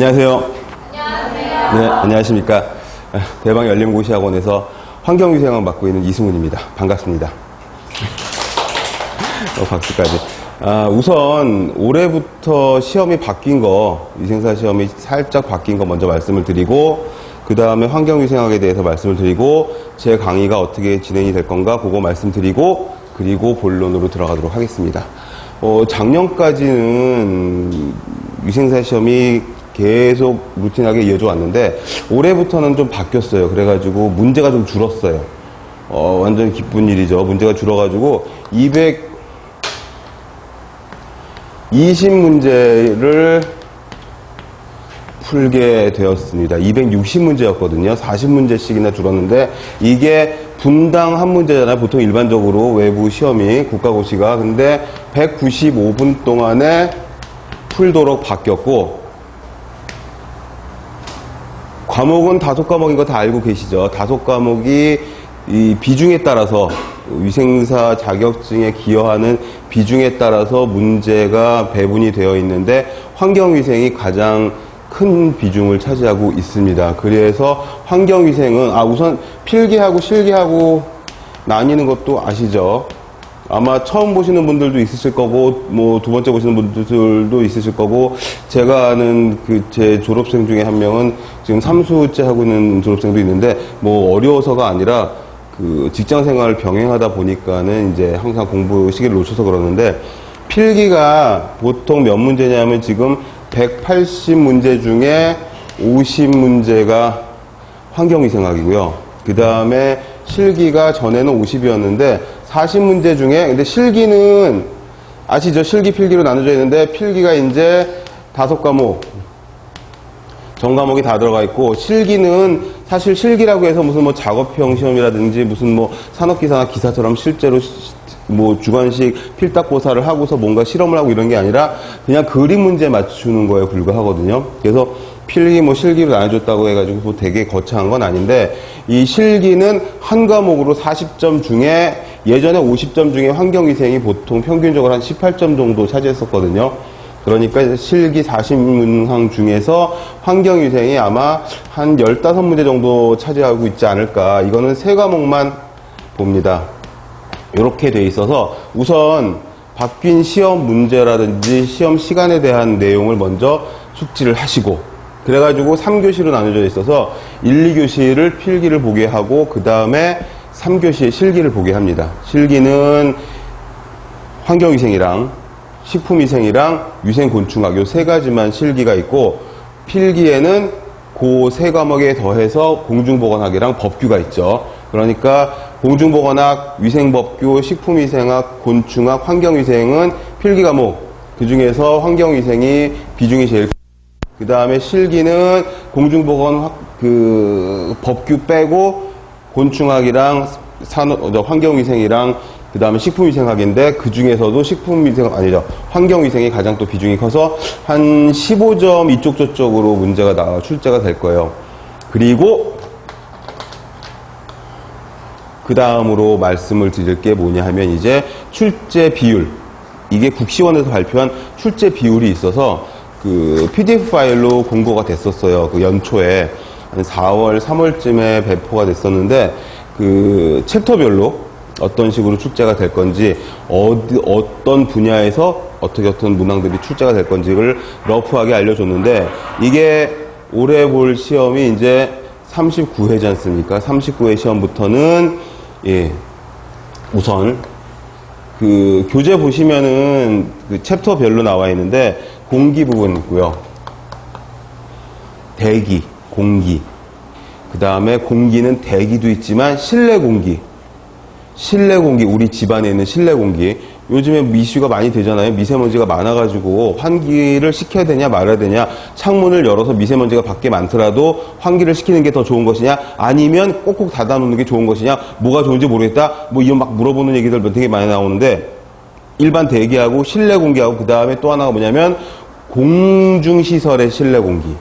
안녕하세요. 안녕하세요. 네, 안녕하십니까. 대방열린고시학원에서 환경위생학 맡고 있는 이승훈입니다. 반갑습니다. 박수까지. 우선 올해부터 시험이 바뀐 거, 위생사 시험이 살짝 바뀐 거 먼저 말씀을 드리고, 그 다음에 환경위생학에 대해서 말씀을 드리고, 제 강의가 어떻게 진행이 될 건가 그거 말씀드리고, 그리고 본론으로 들어가도록 하겠습니다. 작년까지는 위생사 시험이 계속 루틴하게 이어져 왔는데 올해부터는 좀 바뀌었어요. 그래가지고 문제가 좀 줄었어요. 완전 기쁜 일이죠. 문제가 줄어가지고 220문제를 풀게 되었습니다. 260문제였거든요. 40문제씩이나 줄었는데 이게 분당 한 문제잖아요. 보통 일반적으로 외부 시험이 국가고시가. 근데 195분 동안에 풀도록 바뀌었고, 과목은 5과목인 거 다 알고 계시죠? 5과목이 이 비중에 따라서 위생사 자격증에 기여하는 비중에 따라서 문제가 배분이 되어 있는데 환경위생이 가장 큰 비중을 차지하고 있습니다. 그래서 환경위생은 우선 필기하고 실기하고 나뉘는 것도 아시죠? 아마 처음 보시는 분들도 있으실 거고, 두 번째 보시는 분들도 있으실 거고, 제가 아는 제 졸업생 중에 한 명은 지금 3수째 하고 있는 졸업생도 있는데, 어려워서가 아니라, 직장 생활을 병행하다 보니까는 이제 항상 공부 시기를 놓쳐서 그러는데, 필기가 보통 몇 문제냐면 지금 180문제 중에 50문제가 환경위생학이고요. 그 다음에 실기가 전에는 50이었는데, 40문제 중에, 근데 실기는, 아시죠? 실기, 필기로 나눠져 있는데, 필기가 이제 5과목, 전 과목이 다 들어가 있고, 실기는 사실 실기라고 해서 무슨 작업형 시험이라든지 무슨 산업기사나 기사처럼 실제로 주관식 필딱고사를 하고서 뭔가 실험을 하고 이런 게 아니라 그냥 그림 문제 맞추는 거에 불과하거든요. 그래서 필기, 실기로 나눠줬다고 해가지고 되게 거창한 건 아닌데, 이 실기는 한 과목으로 40점 중에 예전에 50점 중에 환경위생이 보통 평균적으로 한 18점 정도 차지했었거든요. 그러니까 실기 40문항 중에서 환경위생이 아마 한 15문제 정도 차지하고 있지 않을까. 이거는 3과목만 봅니다. 이렇게 돼 있어서 우선 바뀐 시험 문제라든지 시험 시간에 대한 내용을 먼저 숙지를 하시고, 그래가지고 3교시로 나눠져 있어서 1, 2교시를 필기를 보게 하고 그 다음에 3교시에 실기를 보게 합니다. 실기는 환경위생이랑 식품위생이랑 위생곤충학 요 3가지만 실기가 있고, 필기에는 그 3과목에 더해서 공중보건학이랑 법규가 있죠. 그러니까 공중보건학, 위생법규, 식품위생학, 곤충학, 환경위생은 필기 과목. 그 중에서 환경위생이 비중이 제일 그 다음에 실기는 공중보건 법규 빼고 곤충학이랑 환경위생이랑 그 다음에 식품위생학인데, 그 중에서도 환경위생이 가장 또 비중이 커서 한 15점 이쪽 저쪽으로 문제가 출제가 될 거예요. 그리고 그 다음으로 말씀을 드릴 게 뭐냐 하면 이제 출제 비율. 이게 국시원에서 발표한 출제 비율이 있어서 PDF 파일로 공고가 됐었어요. 연초에. 한 4월, 3월쯤에 배포가 됐었는데, 챕터별로 어떤 식으로 출제가 될 건지, 어떤 분야에서 어떤 문항들이 출제가 될 건지를 러프하게 알려줬는데, 이게 올해 볼 시험이 이제 39회지 않습니까? 39회 시험부터는, 우선, 교재 보시면은 챕터별로 나와 있는데, 공기 부분 있고요. 대기, 공기. 그 다음에 공기는 대기도 있지만 실내 공기, 우리 집안에 있는 실내 공기. 요즘에 이슈가 많이 되잖아요. 미세먼지가 많아가지고 환기를 시켜야 되냐 말아야 되냐, 창문을 열어서 미세먼지가 밖에 많더라도 환기를 시키는 게 더 좋은 것이냐, 아니면 꼭꼭 닫아놓는 게 좋은 것이냐, 뭐가 좋은지 모르겠다, 이런 물어보는 얘기들 되게 많이 나오는데, 일반 대기하고 실내 공기하고 그 다음에 또 하나가 뭐냐면 공중시설의 실내 공기.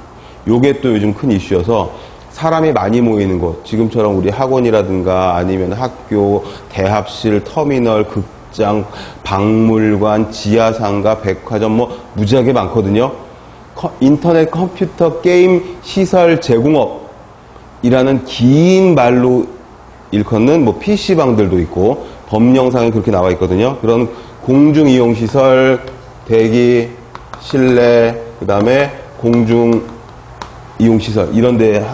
요게 또 요즘 큰 이슈여서 사람이 많이 모이는 곳, 지금처럼 우리 학원이라든가 아니면 학교, 대합실, 터미널, 극장, 박물관, 지하상가, 백화점 무지하게 많거든요. 인터넷 컴퓨터 게임 시설 제공업이라는 긴 말로 일컫는 뭐 PC방들도 있고 법령상에 그렇게 나와 있거든요. 그런 공중 이용 시설, 대기, 실내, 그 다음에 공중 이용 시설 이런 데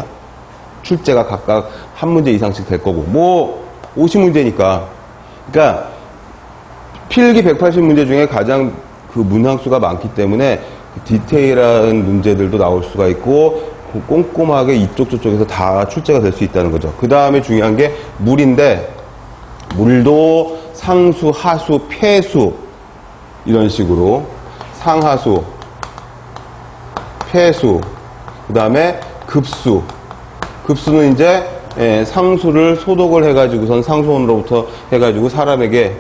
출제가 각각 한 문제 이상씩 될 거고 뭐 50문제니까 그러니까 필기 180문제 중에 가장 그 문항수가 많기 때문에 디테일한 문제들도 나올 수가 있고 꼼꼼하게 이쪽 저쪽에서 다 출제가 될 수 있다는 거죠. 그 다음에 중요한 게 물인데 물도 상수, 하수, 폐수 이런 식으로 상하수, 폐수, 그 다음에 급수. 급수는 이제 상수를 소독을 해가지고선 상수원으로부터 해가지고 사람에게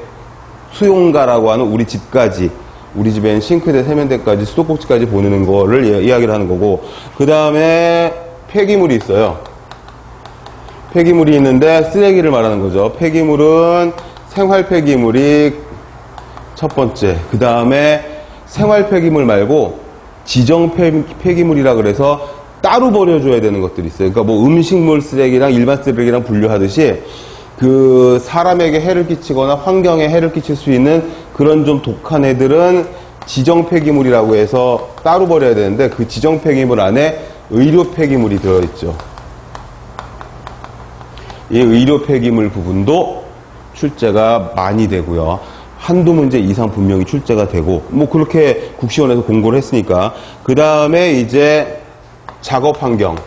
수용가라고 하는 우리 집까지 우리 집엔 싱크대, 세면대까지 수도꼭지까지 보내는 거를 이야기를 하는 거고 그 다음에 폐기물이 있어요. 폐기물이 있는데 쓰레기를 말하는 거죠. 폐기물은 생활 폐기물이 첫 번째. 그 다음에 생활 폐기물 말고 지정 폐기물이라 그래서 따로 버려줘야 되는 것들이 있어요. 그러니까 뭐 음식물 쓰레기랑 일반 쓰레기랑 분류하듯이 그 사람에게 해를 끼치거나 환경에 해를 끼칠 수 있는 그런 좀 독한 애들은 지정 폐기물이라고 해서 따로 버려야 되는데 그 지정 폐기물 안에 의료 폐기물이 들어있죠. 이 의료 폐기물 부분도 출제가 많이 되고요. 한두 문제 이상 분명히 출제가 되고 뭐 그렇게 국시원에서 공고를 했으니까 그 다음에 이제 작업 환경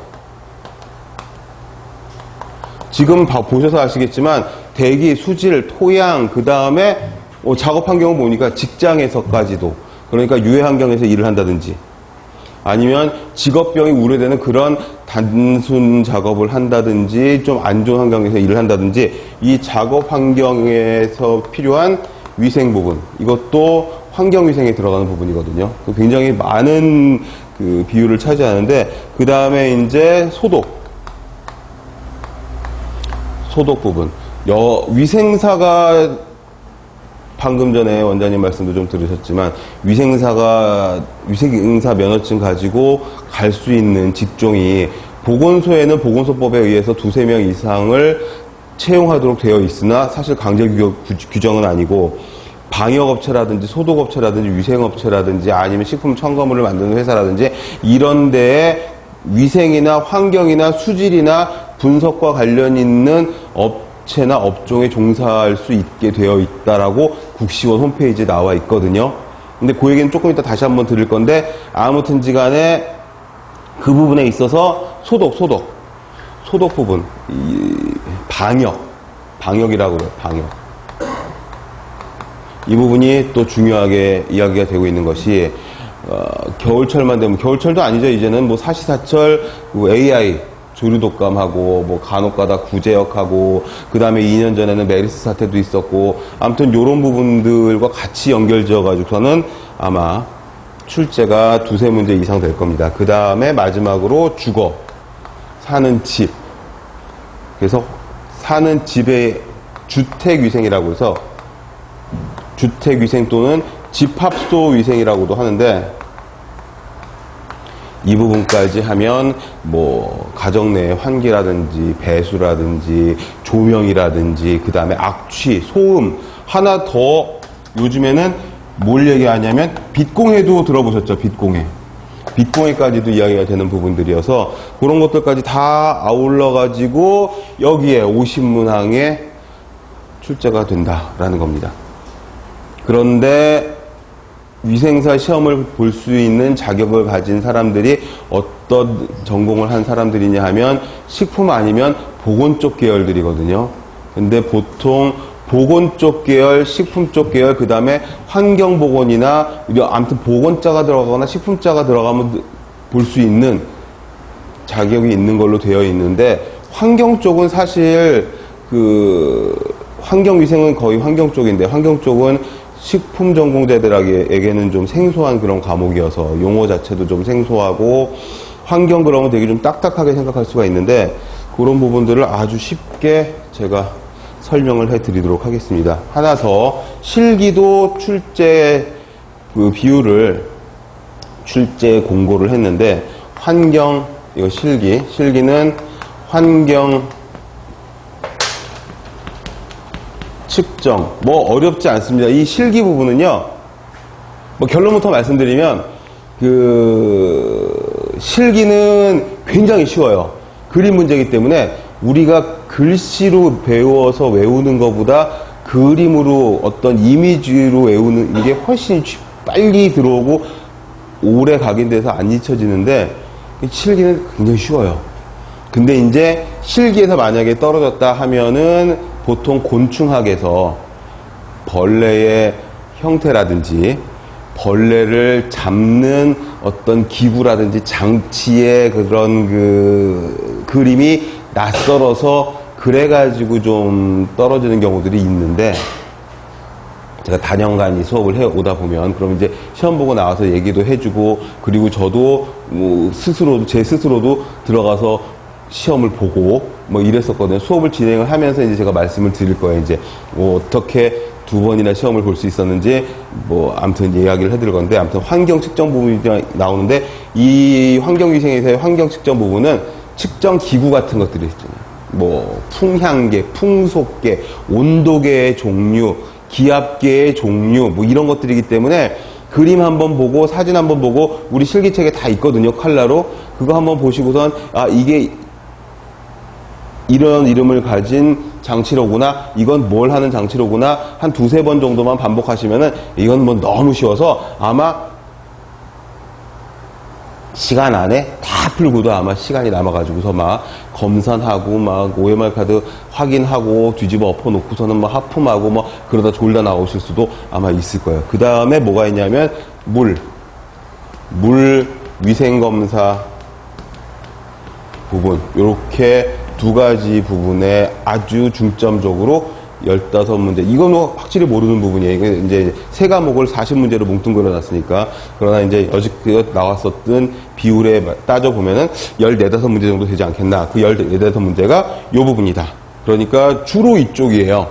지금 보셔서 아시겠지만 대기, 수질, 토양 그 다음에 작업 환경을 보니까 직장에서까지도 그러니까 유해 환경에서 일을 한다든지 아니면 직업병이 우려되는 그런 단순 작업을 한다든지 좀 안 좋은 환경에서 일을 한다든지 이 작업 환경에서 필요한 위생 부분 이것도 환경위생에 들어가는 부분이거든요. 굉장히 많은 그 비율을 차지하는데 그 다음에 이제 소독 부분 위생사가 방금 전에 원장님 말씀도 좀 들으셨지만 위생사 면허증 가지고 갈 수 있는 직종이 보건소에는 보건소법에 의해서 2~3명 이상을 채용하도록 되어 있으나 사실 강제 규정은 아니고 방역업체라든지 소독업체라든지 위생업체라든지 아니면 식품 첨가물을 만드는 회사라든지 이런 데에 위생이나 환경이나 수질이나 분석과 관련 있는 업체나 업종에 종사할 수 있게 되어 있다라고 국시원 홈페이지에 나와 있거든요. 근데 그 얘기는 조금 이따 다시 한번 드릴 건데 아무튼지 간에 그 부분에 있어서 소독 부분 방역이라고 그래요. 방역 이 부분이 또 중요하게 이야기가 되고 있는 것이 겨울철만 되면 겨울철도 아니죠. 이제는 뭐 사시사철 AI 조류독감하고 뭐 간혹가다 구제역하고 그 다음에 2년 전에는 메르스 사태도 있었고 아무튼 요런 부분들과 같이 연결지어 가지고서는 아마 출제가 2~3문제 이상 될 겁니다. 그 다음에 마지막으로 주거 사는 집 그래서 사는 집의 주택위생이라고 해서 주택위생 또는 집합소 위생이라고도 하는데 이 부분까지 하면 뭐 가정 내 환기라든지 배수라든지 조명이라든지 그 다음에 악취, 소음 하나 더 요즘에는 뭘 얘기하냐면 빛공해도 들어보셨죠? 빛공해까지도 이야기가 되는 부분들이어서 그런 것들까지 다 아울러 가지고 여기에 50문항에 출제가 된다라는 겁니다. 그런데 위생사 시험을 볼 수 있는 자격을 가진 사람들이 어떤 전공을 한 사람들이냐 하면 식품 아니면 보건 쪽 계열들이거든요. 근데 보통 보건 쪽 계열, 식품 쪽 계열, 그 다음에 환경보건이나 아무튼 보건자가 들어가거나 식품자가 들어가면 볼 수 있는 자격이 있는 걸로 되어 있는데 환경 쪽은 사실 환경위생은 거의 환경 쪽인데 환경 쪽은 식품 전공자들에게는 좀 생소한 그런 과목이어서 용어 자체도 좀 생소하고 환경 그러면 되게 좀 딱딱하게 생각할 수가 있는데 그런 부분들을 아주 쉽게 제가 설명을 해드리도록 하겠습니다. 하나 더 실기도 출제 그 비율을 출제 공고를 했는데 환경, 이거 실기는 환경 측정, 뭐 어렵지 않습니다. 이 실기 부분은요, 뭐 결론부터 말씀드리면 실기는 굉장히 쉬워요. 그림 문제이기 때문에 우리가 글씨로 배워서 외우는 것보다 그림으로 어떤 이미지로 외우는 게 훨씬 빨리 들어오고 오래 각인돼서 안 잊혀지는데 실기는 굉장히 쉬워요. 근데 이제 실기에서 만약에 떨어졌다 하면은 보통 곤충학에서 벌레의 형태라든지 벌레를 잡는 어떤 기구라든지 장치의 그런 그림이 낯설어서 그래가지고 좀 떨어지는 경우들이 있는데, 제가 단연간이 수업을 해 오다 보면 그럼 이제 시험 보고 나와서 얘기도 해주고, 그리고 저도 뭐 제 스스로도 들어가서 시험을 보고 뭐 이랬었거든요. 수업을 진행을 하면서 이제 제가 말씀을 드릴 거예요. 이제 뭐 어떻게 2번이나 시험을 볼 수 있었는지 뭐 아무튼 이야기를 해드릴 건데, 아무튼 환경 측정 부분이 나오는데, 이 환경위생에서의 환경 측정 부분은 측정 기구 같은 것들이 있잖아요. 뭐 풍향계, 풍속계, 온도계의 종류, 기압계의 종류, 뭐 이런 것들이기 때문에 그림 한번 보고 사진 한번 보고 우리 실기책에 다 있거든요. 컬러로. 그거 한번 보시고선 아, 이게 이런 이름을 가진 장치로구나, 이건 뭘 하는 장치로구나, 한 2-3번 정도만 반복하시면은 이건 뭐 너무 쉬워서 아마 시간 안에 다 풀고도 아마 시간이 남아가지고서 막 검산하고 막 OMR 카드 확인하고 뒤집어 엎어놓고서는 막 하품하고 뭐 그러다 졸다 나오실 수도 아마 있을 거예요. 그 다음에 뭐가 있냐면 물 위생검사 부분, 요렇게 2가지 부분에 아주 중점적으로 15문제. 이건 뭐 확실히 모르는 부분이에요. 이제 3과목을 40문제로 뭉뚱그려 놨으니까. 그러나 이제 여지껏 나왔었던 비율에 따져보면은 14-15문제 정도 되지 않겠나. 그 14-15문제가 요 부분이다. 그러니까 주로 이쪽이에요.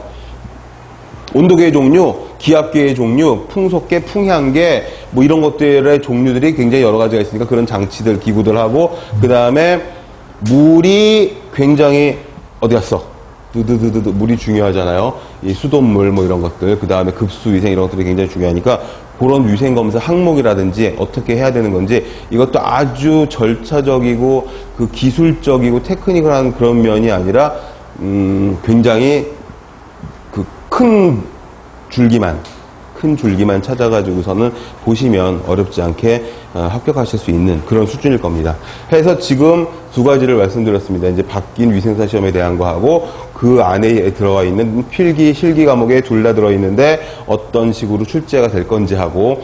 온도계의 종류, 기압계의 종류, 풍속계, 풍향계, 뭐 이런 것들의 종류들이 굉장히 여러 가지가 있으니까 그런 장치들, 기구들하고, 그 다음에 물이 굉장히 어디 갔어? 물이 중요하잖아요. 이 수돗물 뭐 이런 것들, 그 다음에 급수위생 이런 것들이 굉장히 중요하니까 그런 위생검사 항목이라든지 어떻게 해야 되는 건지, 이것도 아주 절차적이고 그 기술적이고 테크니컬한 그런 면이 아니라 굉장히 그 큰 줄기만 찾아가지고서는 보시면 어렵지 않게 합격하실 수 있는 그런 수준일 겁니다. 해서 지금 2가지를 말씀드렸습니다. 이제 바뀐 위생사 시험에 대한 거 하고, 그 안에 들어가 있는 필기, 실기 과목에 둘 다 들어있는데 어떤 식으로 출제가 될 건지 하고,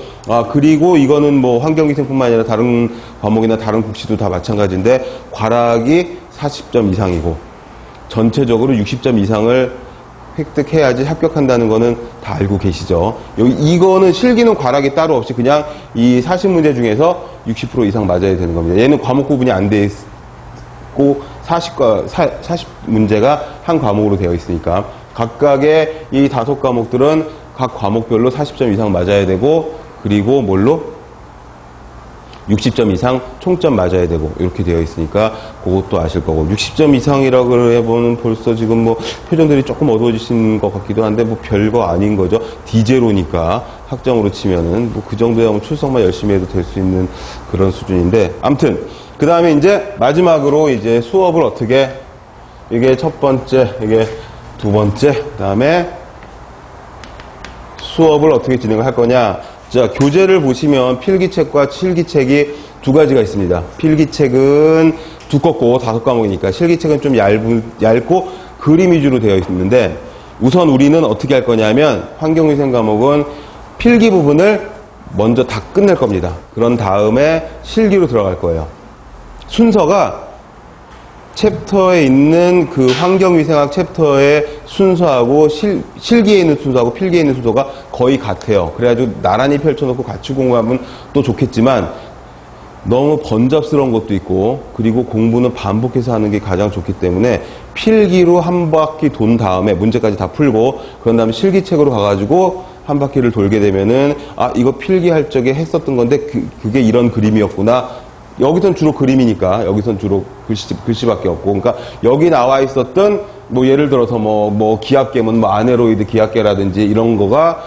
그리고 이거는 뭐 환경위생뿐만 아니라 다른 과목이나 다른 국시도 다 마찬가지인데, 과락이 40점 이상이고 전체적으로 60점 이상을 획득해야지 합격한다는 거는 다 알고 계시죠. 이거는 실기는 과락이 따로 없이 그냥 이 40문제 중에서 60% 이상 맞아야 되는 겁니다. 얘는 과목 구분이 안 돼 있고 40문제가 한 과목으로 되어 있으니까 각각의 이 5과목들은 각 과목별로 40점 이상 맞아야 되고, 그리고 뭘로? 60점 이상 총점 맞아야 되고, 이렇게 되어 있으니까 그것도 아실 거고, 60점 이상이라고 해보면 벌써 지금 뭐 표정들이 조금 어두워지신 것 같기도 한데 뭐 별거 아닌 거죠. D제로니까 학점으로 치면은 뭐 그 정도야 뭐 출석만 열심히 해도 될 수 있는 그런 수준인데, 아무튼 그 다음에 이제 마지막으로 이제 수업을 어떻게, 이게 첫 번째, 이게 2번째, 그 다음에 수업을 어떻게 진행을 할 거냐. 자, 교재를 보시면 필기책과 실기책이 2가지가 있습니다. 필기책은 두껍고 5과목이니까 실기책은 좀 얇고 그림 위주로 되어 있는데, 우선 우리는 어떻게 할 거냐면 환경위생 과목은 필기 부분을 먼저 다 끝낼 겁니다. 그런 다음에 실기로 들어갈 거예요. 순서가 챕터에 있는 그 환경위생학 챕터의 순서하고 실기에 있는 순서하고 필기에 있는 순서가 거의 같아요. 그래가지고 나란히 펼쳐놓고 같이 공부하면 또 좋겠지만 너무 번잡스러운 것도 있고, 그리고 공부는 반복해서 하는 게 가장 좋기 때문에 필기로 한 바퀴 돈 다음에 문제까지 다 풀고, 그런 다음에 실기책으로 가가지고 한 바퀴를 돌게 되면은 아 이거 필기할 적에 했었던 건데 그게 이런 그림이었구나. 여기선 주로 그림이니까 여기선 주로 글씨밖에 없고, 그러니까 여기 나와 있었던 뭐 예를 들어서 뭐 기압계면 뭐 아네로이드 기압계라든지 이런 거가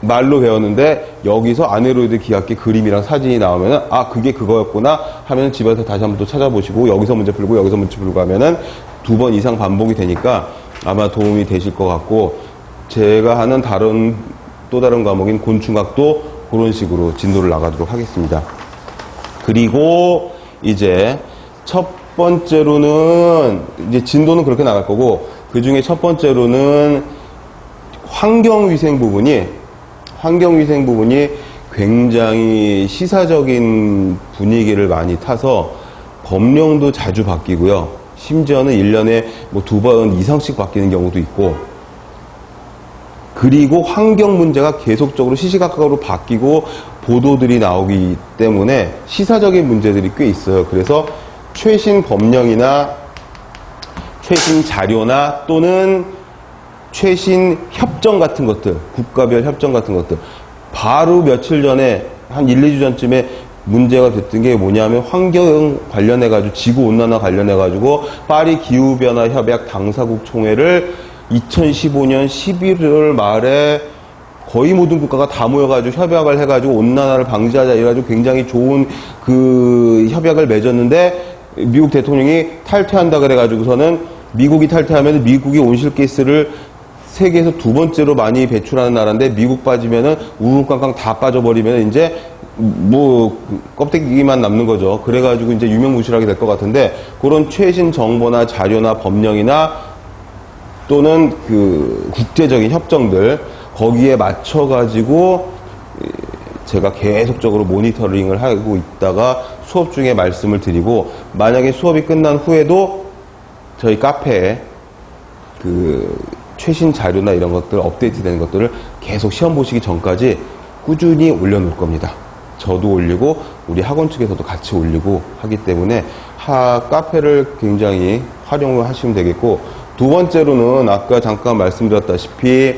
말로 배웠는데 여기서 아네로이드 기압계 그림이랑 사진이 나오면은 아 그게 그거였구나 하면 집에서 다시 한번 또 찾아보시고 여기서 문제 풀고 여기서 문제 풀고 하면은 2번 이상 반복이 되니까 아마 도움이 되실 것 같고, 제가 하는 또 다른 과목인 곤충학도 그런 식으로 진도를 나가도록 하겠습니다. 그리고 이제 첫 번째로는 이제 진도는 그렇게 나갈 거고, 그 중에 첫 번째로는 환경위생 부분이 굉장히 시사적인 분위기를 많이 타서 법령도 자주 바뀌고요. 심지어는 1년에 뭐 2번 이상씩 바뀌는 경우도 있고, 그리고 환경 문제가 계속적으로 시시각각으로 바뀌고 보도들이 나오기 때문에 시사적인 문제들이 꽤 있어요. 그래서 최신 법령이나 최신 자료나 또는 최신 협정 같은 것들, 국가별 협정 같은 것들, 바로 며칠 전에 한 1, 2주 전쯤에 문제가 됐던 게 뭐냐면 환경 관련해가지고 지구온난화 관련해가지고 파리 기후변화 협약 당사국 총회를 2015년 11월 말에 거의 모든 국가가 다 모여가지고 협약을 해가지고 온난화를 방지하자 이래가지고 굉장히 좋은 그 협약을 맺었는데, 미국 대통령이 탈퇴한다 그래가지고서는 미국이 탈퇴하면 미국이 온실가스를 세계에서 2번째로 많이 배출하는 나라인데 미국 빠지면은 우르르깡깡 다 빠져버리면 이제 뭐 껍데기만 남는 거죠. 그래가지고 이제 유명무실하게 될 것 같은데, 그런 최신 정보나 자료나 법령이나 또는 그 국제적인 협정들 거기에 맞춰가지고 제가 계속적으로 모니터링을 하고 있다가 수업 중에 말씀을 드리고, 만약에 수업이 끝난 후에도 저희 카페에 그 최신 자료나 이런 것들 업데이트 되는 것들을 계속 시험 보시기 전까지 꾸준히 올려놓을 겁니다. 저도 올리고 우리 학원 측에서도 같이 올리고 하기 때문에 카페를 굉장히 활용을 하시면 되겠고, 두 번째로는 아까 잠깐 말씀드렸다시피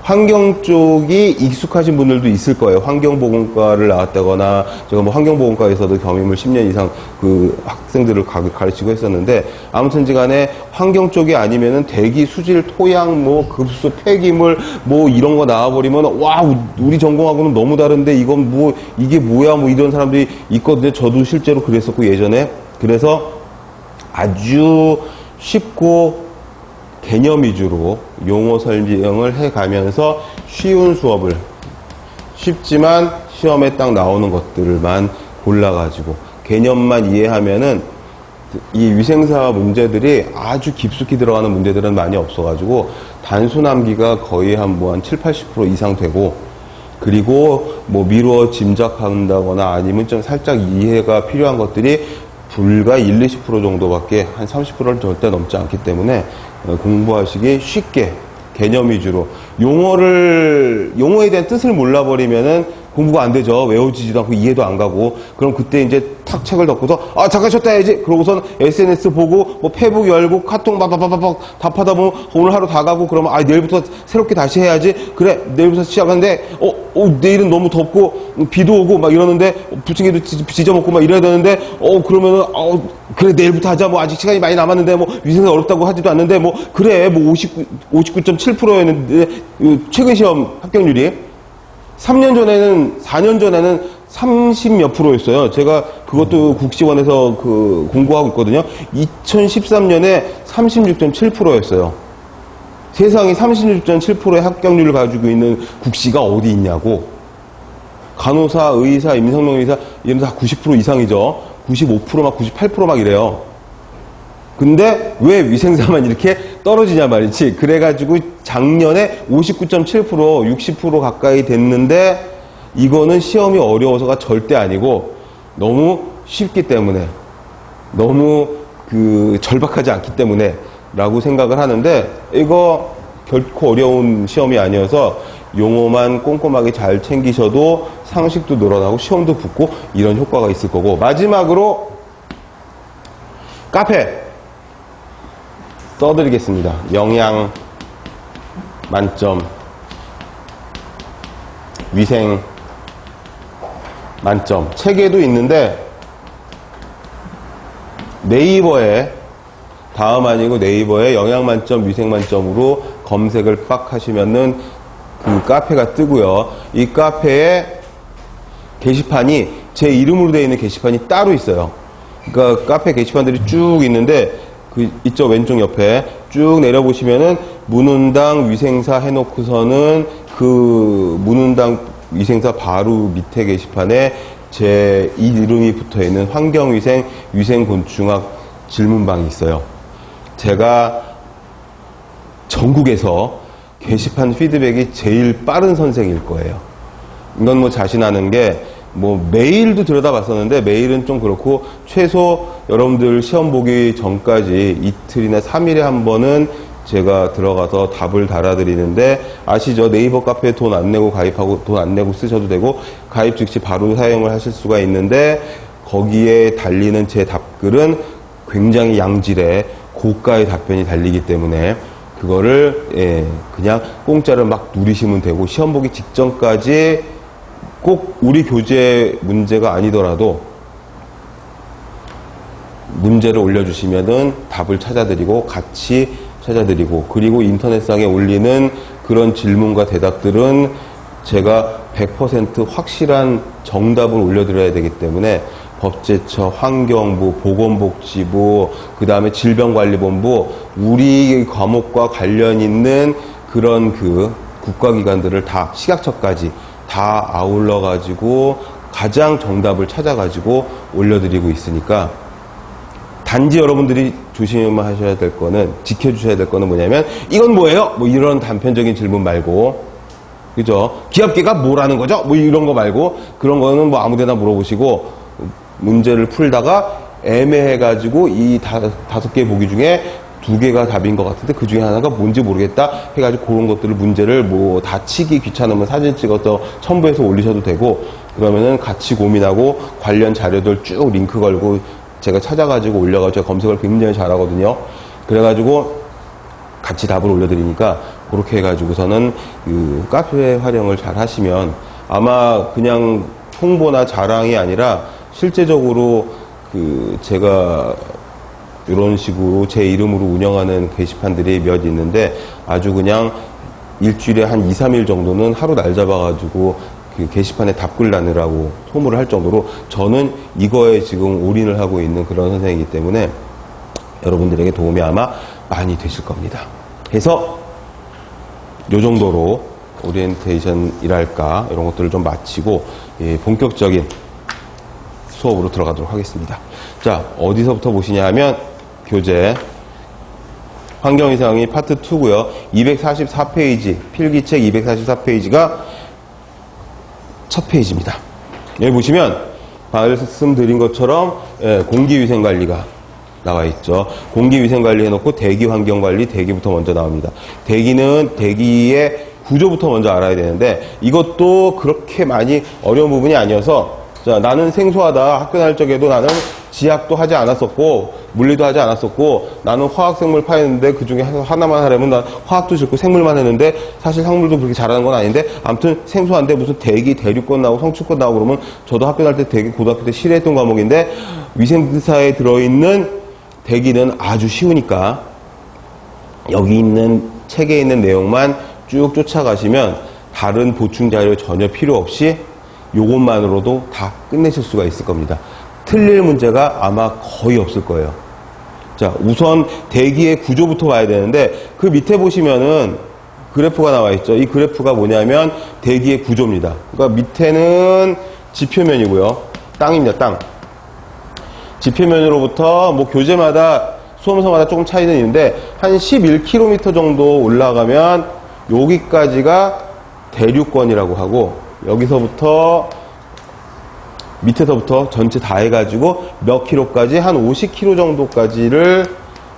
환경 쪽이 익숙하신 분들도 있을 거예요. 환경보건과를 나왔다거나, 제가 뭐 환경보건과에서도 겸임을 10년 이상 그 학생들을 가르치고 했었는데, 아무튼 간에 환경 쪽이 아니면은 대기, 수질, 토양, 뭐 급수, 폐기물, 뭐 이런 거 나와버리면, 와, 우리 전공하고는 너무 다른데 이건 뭐, 이게 뭐야, 뭐 이런 사람들이 있거든요. 저도 실제로 그랬었고, 예전에. 그래서 아주 쉽고 개념 위주로 용어 설명을 해가면서 쉬운 수업을, 쉽지만 시험에 딱 나오는 것들만 골라가지고 개념만 이해하면은 이 위생사 문제들이 아주 깊숙이 들어가는 문제들은 많이 없어가지고 단순 암기가 거의 한 7, 80% 이상 되고, 그리고 뭐 미루어 짐작한다거나 아니면 좀 살짝 이해가 필요한 것들이 불과 1, 20% 정도밖에, 한 30%를 절대 넘지 않기 때문에 공부하시기 쉽게 개념 위주로, 용어에 대한 뜻을 몰라버리면은 공부가 안 되죠. 외워지지도 않고 이해도 안 가고. 그럼 그때 이제 탁 책을 덮고서 잠깐 쉬었다 해야지. 그러고선 SNS 보고 뭐 페북 열고 카톡 바바바바박 답하다 보면 오늘 하루 다 가고, 그러면 내일부터 새롭게 다시 해야지. 그래 내일부터 시작하는데 내일은 너무 덥고 비도 오고 막 이러는데 부침개도 지져먹고 막 이래야 되는데 그러면은 그래 내일부터 하자. 뭐 아직 시간이 많이 남았는데 뭐 위생사 어렵다고 하지도 않는데 뭐 그래 뭐 59.7%였는데 최근 시험 합격률이 4년 전에는 30몇 %였어요. 제가 그것도 국시원에서 공부하고 있거든요. 2013년에 36.7%였어요. 세상에 36.7%의 합격률을 가지고 있는 국시가 어디 있냐고. 간호사, 의사, 임상병의사 이런 다 90% 이상이죠. 95% 막 98% 막 이래요. 근데 왜 위생사만 이렇게 떨어지냐 말이지. 그래가지고 작년에 59.7%, 60% 가까이 됐는데, 이거는 시험이 어려워서가 절대 아니고 너무 쉽기 때문에, 너무 절박하지 않기 때문에 라고 생각을 하는데, 이거 결코 어려운 시험이 아니어서 용어만 꼼꼼하게 잘 챙기셔도 상식도 늘어나고 시험도 붙고 이런 효과가 있을 거고. 마지막으로 카페 써드리겠습니다. 영양 만점 위생 만점. 책에도 있는데 네이버에 다음 아니고 네이버에 영양만점, 위생만점으로 검색을 빡 하시면은 그 카페가 뜨고요. 이 카페에 게시판이 제 이름으로 되어 있는 게시판이 따로 있어요. 그러니까 카페 게시판들이 쭉 있는데 그 이쪽 왼쪽 옆에 쭉 내려보시면은 문운당 위생사 해놓고서는 그 문운당 위생사 바로 밑에 게시판에 제 이름이 붙어있는 환경위생 위생곤충학 질문방이 있어요. 제가 전국에서 게시판 피드백이 제일 빠른 선생일 거예요. 이건 뭐 자신하는 게 뭐 메일도 들여다봤었는데 메일은 좀 그렇고 최소 여러분들 시험 보기 전까지 이틀이나 3일에 한 번은 제가 들어가서 답을 달아드리는데 아시죠? 네이버 카페에 돈 안 내고 가입하고 돈 안 내고 쓰셔도 되고 가입 즉시 바로 사용을 하실 수가 있는데 거기에 달리는 제 답글은 굉장히 양질의 고가의 답변이 달리기 때문에 그거를 그냥 공짜로 막 누리시면 되고 시험 보기 직전까지 꼭 우리 교재 문제가 아니더라도 문제를 올려주시면은 답을 찾아드리고 같이 찾아드리고 그리고 인터넷상에 올리는 그런 질문과 대답들은 제가 100% 확실한 정답을 올려드려야 되기 때문에 법제처, 환경부, 보건복지부, 그 다음에 질병관리본부 우리 과목과 관련 있는 그런 그 국가기관들을 다 식약처까지 다 아울러 가지고 가장 정답을 찾아 가지고 올려드리고 있으니까 단지 여러분들이 조심하셔야 될 거는 지켜주셔야 될 거는 뭐냐면 이건 뭐예요? 뭐 이런 단편적인 질문 말고 그죠? 기업계가 뭐라는 거죠? 뭐 이런 거 말고 그런 거는 뭐 아무데나 물어보시고 문제를 풀다가 애매해 가지고 이 5개 보기 중에 2개가 답인 것 같은데 그 중에 하나가 뭔지 모르겠다 해가지고 그런 것들을 문제를 뭐 다 치기 귀찮으면 사진 찍어서 첨부해서 올리셔도 되고 그러면은 같이 고민하고 관련 자료들 쭉 링크 걸고 제가 찾아가지고 올려가지고 제가 검색을 굉장히 잘하거든요. 그래가지고 같이 답을 올려드리니까 그렇게 해가지고서는 그 카페 활용을 잘 하시면 아마 그냥 홍보나 자랑이 아니라 실제적으로 그 제가 이런 식으로 제 이름으로 운영하는 게시판들이 몇 있는데 아주 그냥 일주일에 한 2, 3일 정도는 하루 날 잡아가지고 그 게시판에 답글 나느라고 소모를 할 정도로 저는 이거에 지금 올인을 하고 있는 그런 선생이기 때문에 여러분들에게 도움이 아마 많이 되실 겁니다. 해서 이 정도로 오리엔테이션이랄까 이런 것들을 좀 마치고 본격적인 수업으로 들어가도록 하겠습니다. 자, 어디서부터 보시냐 하면 교재 환경위생이 파트 2고요. 244페이지, 필기책 244페이지가 첫 페이지입니다. 여기 보시면 말씀드린 것처럼 공기위생관리가 나와 있죠. 공기위생관리 해놓고 대기환경관리, 대기부터 먼저 나옵니다. 대기는 대기의 구조부터 먼저 알아야 되는데 이것도 그렇게 많이 어려운 부분이 아니어서 자, 나는 생소하다. 학교 다닐 적에도 나는 지학도 하지 않았었고 물리도 하지 않았었고 나는 화학생물 파했는데 그중에 하나만 하려면 난 화학도 싫고 생물만 했는데 사실 생물도 그렇게 잘하는 건 아닌데 아무튼 생소한데 무슨 대기, 대류권 나오고 성층권 나오고 그러면 저도 학교 다닐 때 대기 고등학교 때 싫어했던 과목인데 위생사에 들어있는 대기는 아주 쉬우니까 여기 있는 책에 있는 내용만 쭉 쫓아가시면 다른 보충 자료 전혀 필요 없이 요것만으로도 다 끝내실 수가 있을 겁니다. 틀릴 문제가 아마 거의 없을 거예요. 자, 우선 대기의 구조부터 봐야 되는데 그 밑에 보시면은 그래프가 나와 있죠. 이 그래프가 뭐냐면 대기의 구조입니다. 그러니까 밑에는 지표면이고요. 땅입니다. 땅. 지표면으로부터 뭐 교재마다 수험서마다 조금 차이는 있는데 한 11km 정도 올라가면 여기까지가 대류권이라고 하고 여기서부터 밑에서부터 전체 다 해가지고 몇 킬로까지 한 50km 정도까지를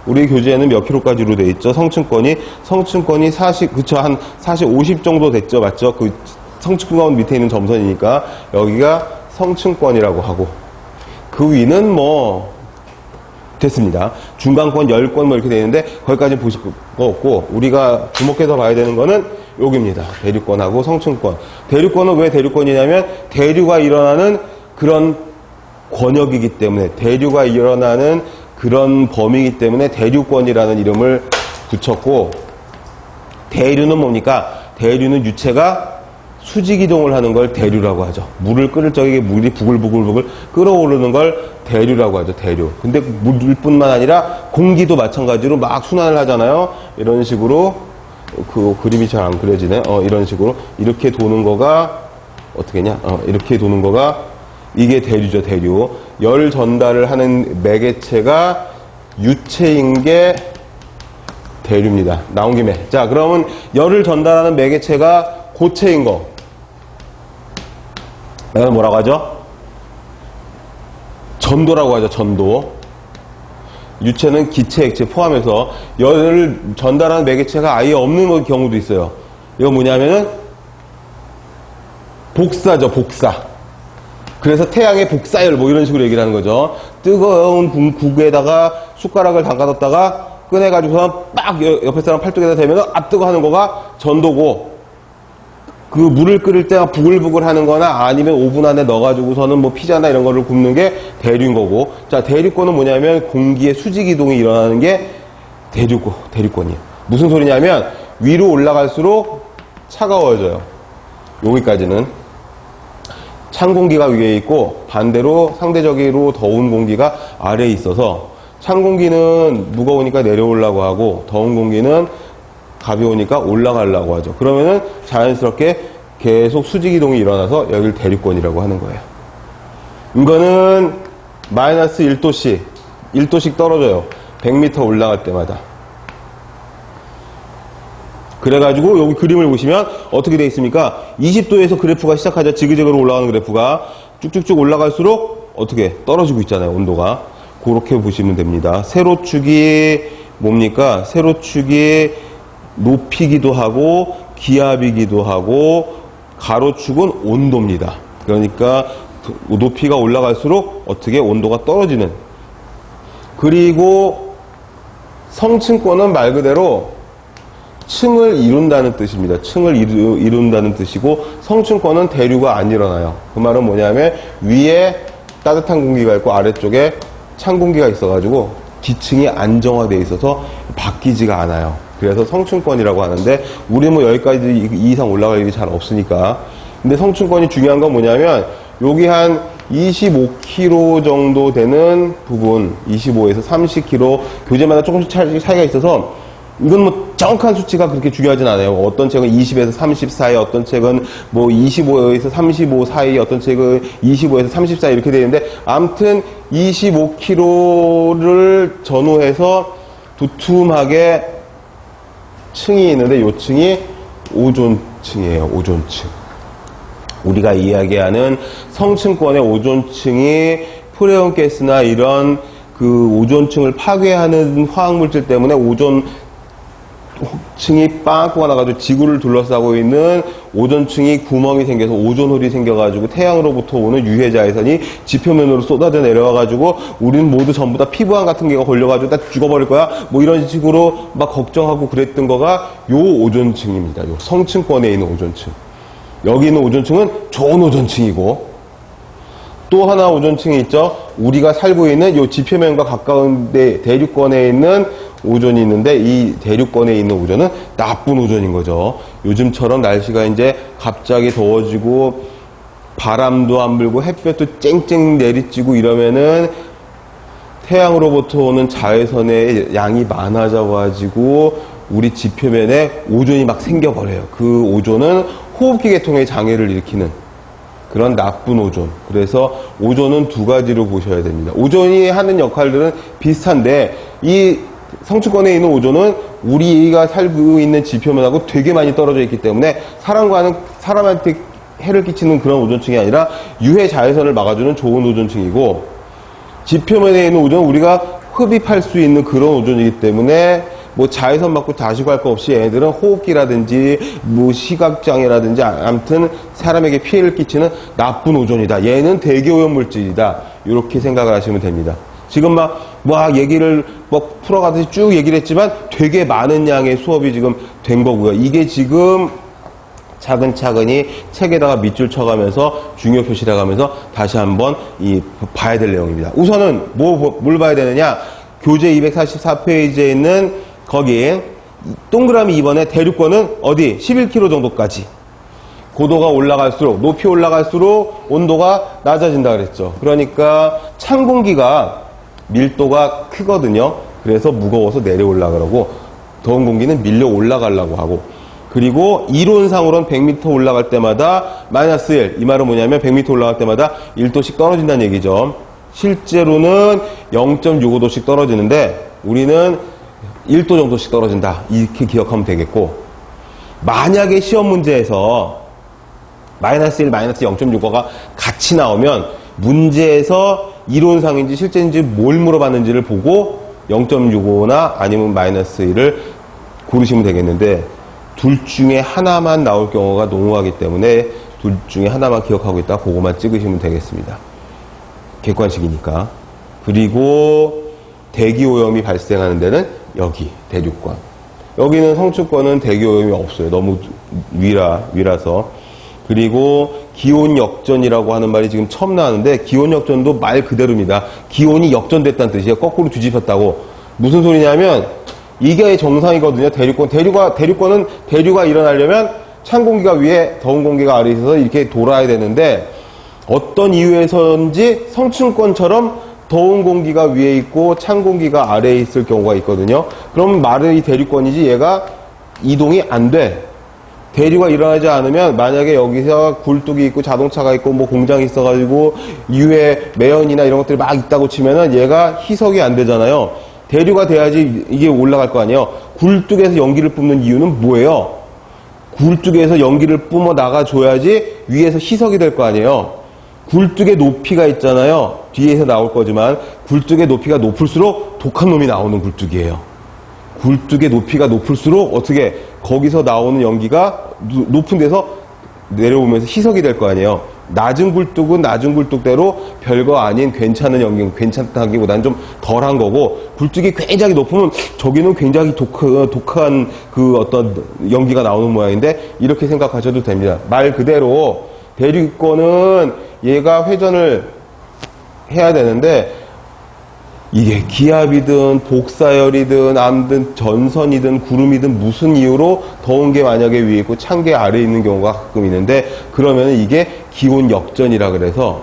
우리 교재에는 몇 킬로까지로 돼 있죠. 성층권이 40 그쵸 한 40, 50 정도 됐죠. 맞죠? 그 성층권 밑에 있는 점선이니까 여기가 성층권이라고 하고 그 위는 뭐 됐습니다. 중간권, 열권 뭐 이렇게 되어 있는데 거기까지 보실 거 없고 우리가 주목해서 봐야 되는 거는 여기입니다. 대류권하고 성층권. 대류권은 왜 대류권이냐면 대류가 일어나는 그런 권역이기 때문에, 대류가 일어나는 그런 범위이기 때문에 대류권이라는 이름을 붙였고, 대류는 뭡니까? 대류는 유체가 수직이동을 하는 걸 대류라고 하죠. 물을 끓일 적에 물이 부글부글 끓어오르는 걸 대류라고 하죠. 대류. 근데 물뿐만 아니라 공기도 마찬가지로 막 순환을 하잖아요. 이런 식으로, 그 그림이 잘 안 그려지네. 이런 식으로 이렇게 도는 거가 어떻게 냐? 이렇게 도는 거가 이게 대류죠. 대류. 열 전달을 하는 매개체가 유체인 게 대류입니다. 나온 김에. 자, 그러면 열을 전달하는 매개체가 고체인 거. 이건 뭐라고 하죠? 전도라고 하죠. 전도. 유체는 기체, 액체 포함해서 열을 전달하는 매개체가 아예 없는 경우도 있어요. 이건 뭐냐면은 복사죠. 복사. 그래서 태양의 복사열 뭐 이런 식으로 얘기를 하는 거죠. 뜨거운 국에다가 숟가락을 담가뒀다가 꺼내가지고서 막 옆에 사람 팔뚝에다 대면 뜨거 하는 거가 전도고, 그 물을 끓일 때 부글부글 하는 거나 아니면 오븐 안에 넣어가지고서는 뭐 피자나 이런 거를 굽는 게 대류인 거고, 자, 대류권은 뭐냐면 공기의 수직 이동이 일어나는 게 대류권이에요. 무슨 소리냐면 위로 올라갈수록 차가워져요. 여기까지는. 찬 공기가 위에 있고 반대로 상대적으로 더운 공기가 아래에 있어서, 찬 공기는 무거우니까 내려오려고 하고 더운 공기는 가벼우니까 올라가려고 하죠. 그러면은 자연스럽게 계속 수직이동이 일어나서 여기를 대류권이라고 하는 거예요. 이거는 마이너스 1도씩 떨어져요. 100m 올라갈 때마다. 그래가지고 여기 그림을 보시면 어떻게 되어 있습니까? 20도에서 그래프가 시작하죠. 지그재그로 올라가는 그래프가 쭉쭉쭉 올라갈수록 어떻게 떨어지고 있잖아요. 온도가. 그렇게 보시면 됩니다. 세로축이 뭡니까? 세로축이 높이기도 하고 기압이기도 하고, 가로축은 온도입니다. 그러니까 높이가 올라갈수록 어떻게 온도가 떨어지는. 그리고 성층권은 말 그대로 층을 이룬다는 뜻입니다. 층을 이룬다는 뜻이고, 성층권은 대류가 안 일어나요. 그 말은 뭐냐면 위에 따뜻한 공기가 있고 아래쪽에 찬 공기가 있어가지고 기층이 안정화되어 있어서 바뀌지가 않아요. 그래서 성층권이라고 하는데, 우리 뭐 여기까지 이 이상 올라갈 일이 잘 없으니까. 근데 성층권이 중요한 건 뭐냐면 여기 한 25km 정도 되는 부분, 25에서 30km, 교재마다 조금씩 차이가 있어서 이건 뭐 정확한 수치가 그렇게 중요하진 않아요. 어떤 책은 20에서 30 사이, 어떤 책은 뭐 25에서 35 사이, 어떤 책은 25에서 30 사이 이렇게 되는데, 아무튼 25km를 전후해서 두툼하게 층이 있는데 이 층이 오존층이에요. 오존층. 우리가 이야기하는 성층권의 오존층이 프레온 가스나 이런 그 오존층을 파괴하는 화학물질 때문에 오존층이 빵꾸가 나가지고 지구를 둘러싸고 있는 오존층이 구멍이 생겨서 오존홀이 생겨가지고 태양으로부터 오는 유해 자외선이 지표면으로 쏟아져 내려와가지고 우리는 모두 전부 다 피부암 같은 게가 걸려가지고 다 죽어버릴 거야 뭐 이런 식으로 막 걱정하고 그랬던 거가 요 오존층입니다. 요 성층권에 있는 오존층. 여기 있는 오존층은 좋은 오존층이고, 또 하나 오존층이 있죠. 우리가 살고 있는 요 지표면과 가까운 데 대류권에 있는 오존이 있는데, 이 대류권에 있는 오존은 나쁜 오존인 거죠. 요즘처럼 날씨가 이제 갑자기 더워지고 바람도 안 불고 햇볕도 쨍쨍 내리쬐고 이러면은 태양으로부터 오는 자외선의 양이 많아져 가지고 우리 지표면에 오존이 막 생겨버려요. 그 오존은 호흡기 계통의 장애를 일으키는 그런 나쁜 오존. 그래서 오존은 두 가지로 보셔야 됩니다. 오존이 하는 역할들은 비슷한데, 이 성층권에 있는 오존은 우리가 살고 있는 지표면하고 되게 많이 떨어져 있기 때문에 사람한테 해를 끼치는 그런 오존층이 아니라 유해 자외선을 막아주는 좋은 오존층이고, 지표면에 있는 오존은 우리가 흡입할 수 있는 그런 오존이기 때문에 뭐 자외선 맞고 자시고 할 거 없이 얘네들은 호흡기라든지 뭐 시각장애라든지 아무튼 사람에게 피해를 끼치는 나쁜 오존이다. 얘는 대기오염 물질이다. 이렇게 생각을 하시면 됩니다. 지금 막 막 얘기를 막 풀어가듯이 쭉 얘기를 했지만 되게 많은 양의 수업이 지금 된 거고요. 이게 지금 차근차근히 책에다가 밑줄 쳐가면서 중요 표시를 해가면서 다시 한번 봐야 될 내용입니다. 우선은 뭘 봐야 되느냐? 교재 244페이지에 있는 거기 동그라미 2번에 대륙권은 어디? 11km 정도까지. 고도가 올라갈수록, 높이 올라갈수록 온도가 낮아진다 그랬죠. 그러니까 찬 공기가 밀도가 크거든요. 그래서 무거워서 내려올라 그러고 더운 공기는 밀려 올라가려고 하고, 그리고 이론상으로는 100m 올라갈 때마다 마이너스 1. 이 말은 뭐냐면 100m 올라갈 때마다 1도씩 떨어진다는 얘기죠. 실제로는 0.65도씩 떨어지는데 우리는 1도 정도씩 떨어진다. 이렇게 기억하면 되겠고, 만약에 시험 문제에서 마이너스 1, 마이너스 0.65가 같이 나오면 문제에서 이론상인지 실제인지 뭘 물어봤는지를 보고 0.65나 아니면 마이너스 1을 고르시면 되겠는데, 둘 중에 하나만 나올 경우가 농후하기 때문에 둘 중에 하나만 기억하고 있다. 그거만 찍으시면 되겠습니다. 객관식이니까. 그리고 대기오염이 발생하는 데는 여기 대륙권. 여기는 성층권은 대기오염이 없어요. 너무 위라서. 그리고 기온 역전이라고 하는 말이 지금 처음 나왔는데, 기온 역전도 말 그대로입니다. 기온이 역전됐다는 뜻이에요. 거꾸로 뒤집혔다고. 무슨 소리냐면 이게 정상이거든요. 대륙권은 대류가 일어나려면 찬 공기가 위에 더운 공기가 아래에 있어서 이렇게 돌아야 되는데, 어떤 이유에서인지 성층권처럼 더운 공기가 위에 있고 찬 공기가 아래에 있을 경우가 있거든요. 그럼 말의 대륙권이지 얘가 이동이 안 돼. 대류가 일어나지 않으면, 만약에 여기서 굴뚝이 있고 자동차가 있고 뭐 공장이 있어가지고 이외에 매연이나 이런 것들이 막 있다고 치면은 얘가 희석이 안 되잖아요. 대류가 돼야지 이게 올라갈 거 아니에요. 굴뚝에서 연기를 뿜는 이유는 뭐예요? 굴뚝에서 연기를 뿜어 나가줘야지 위에서 희석이 될 거 아니에요. 굴뚝의 높이가 있잖아요. 뒤에서 나올 거지만 굴뚝의 높이가 높을수록 독한 놈이 나오는 굴뚝이에요. 굴뚝의 높이가 높을수록 어떻게 거기서 나오는 연기가 높은 데서 내려오면서 희석이 될 거 아니에요. 낮은 굴뚝은 낮은 굴뚝대로 별거 아닌 괜찮은 연기, 괜찮다기보다는 좀 덜한 거고, 굴뚝이 굉장히 높으면 저기는 굉장히 독한 그 어떤 연기가 나오는 모양인데, 이렇게 생각하셔도 됩니다. 말 그대로 대륙권은 얘가 회전을 해야 되는데, 이게 기압이든 복사열이든 암든 전선이든 구름이든 무슨 이유로 더운 게 만약에 위에 있고 찬 게 아래에 있는 경우가 가끔 있는데, 그러면 이게 기온 역전이라 그래서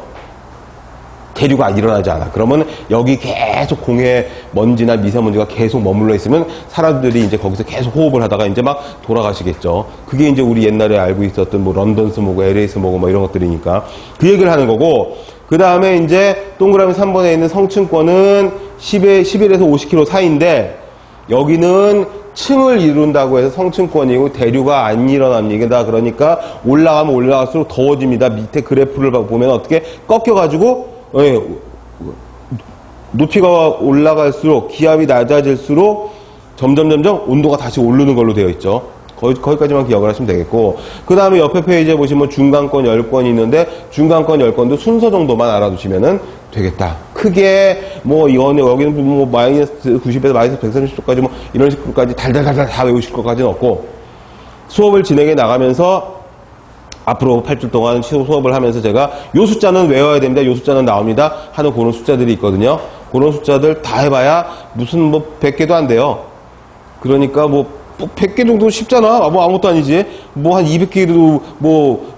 대류가 일어나지 않아. 그러면 여기 계속 공해 먼지나 미세먼지가 계속 머물러 있으면 사람들이 이제 거기서 계속 호흡을 하다가 이제 막 돌아가시겠죠. 그게 이제 우리 옛날에 알고 있었던 뭐 런던 스모그, LA 스모그 뭐 이런 것들이니까 그 얘기를 하는 거고, 그 다음에 이제 동그라미 3번에 있는 성층권은 11에서 50km 사이인데, 여기는 층을 이룬다고 해서 성층권이고 대류가 안 일어납니다. 그러니까 올라가면 올라갈수록 더워집니다. 밑에 그래프를 보면 어떻게 꺾여가지고 높이가 올라갈수록, 기압이 낮아질수록 점점 온도가 다시 오르는 걸로 되어 있죠. 거기까지만 기억을 하시면 되겠고, 그 다음에 옆에 페이지에 보시면 중간권 10권이 있는데, 중간권 10권도 순서 정도만 알아두시면 되겠다. 크게 여기는 뭐 마이너스 90에서 마이너스 130도까지 뭐 이런 식으로까지 달달달달 다 외우실 것까지는 없고, 수업을 진행해 나가면서 앞으로 8주 동안 수업을 하면서 제가 요 숫자는 외워야 됩니다, 요 숫자는 나옵니다 하는 그런 숫자들이 있거든요. 그런 숫자들 다 해봐야 무슨 100개도 안 돼요. 그러니까 100개 정도 쉽잖아. 아무것도 아니지. 한 200개도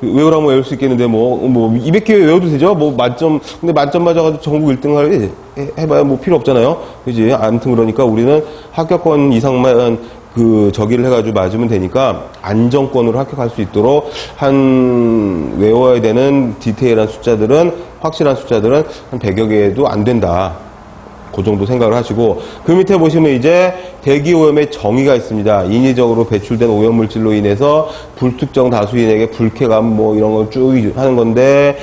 외우라면 외울 수 있겠는데 200개 외워도 되죠. 만점, 근데 만점 맞아가지고 전국 1등 해봐야 필요 없잖아요. 그지? 아무튼 그러니까 우리는 합격권 이상만 저기를 해가지고 맞으면 되니까 안정권으로 합격할 수 있도록 외워야 되는 디테일한 숫자들은, 확실한 숫자들은 한 100여 개도 안 된다. 그 정도 생각을 하시고, 그 밑에 보시면 이제 대기오염의 정의가 있습니다. 인위적으로 배출된 오염물질로 인해서 불특정 다수인에게 불쾌감 이런 걸 쭉 하는 건데,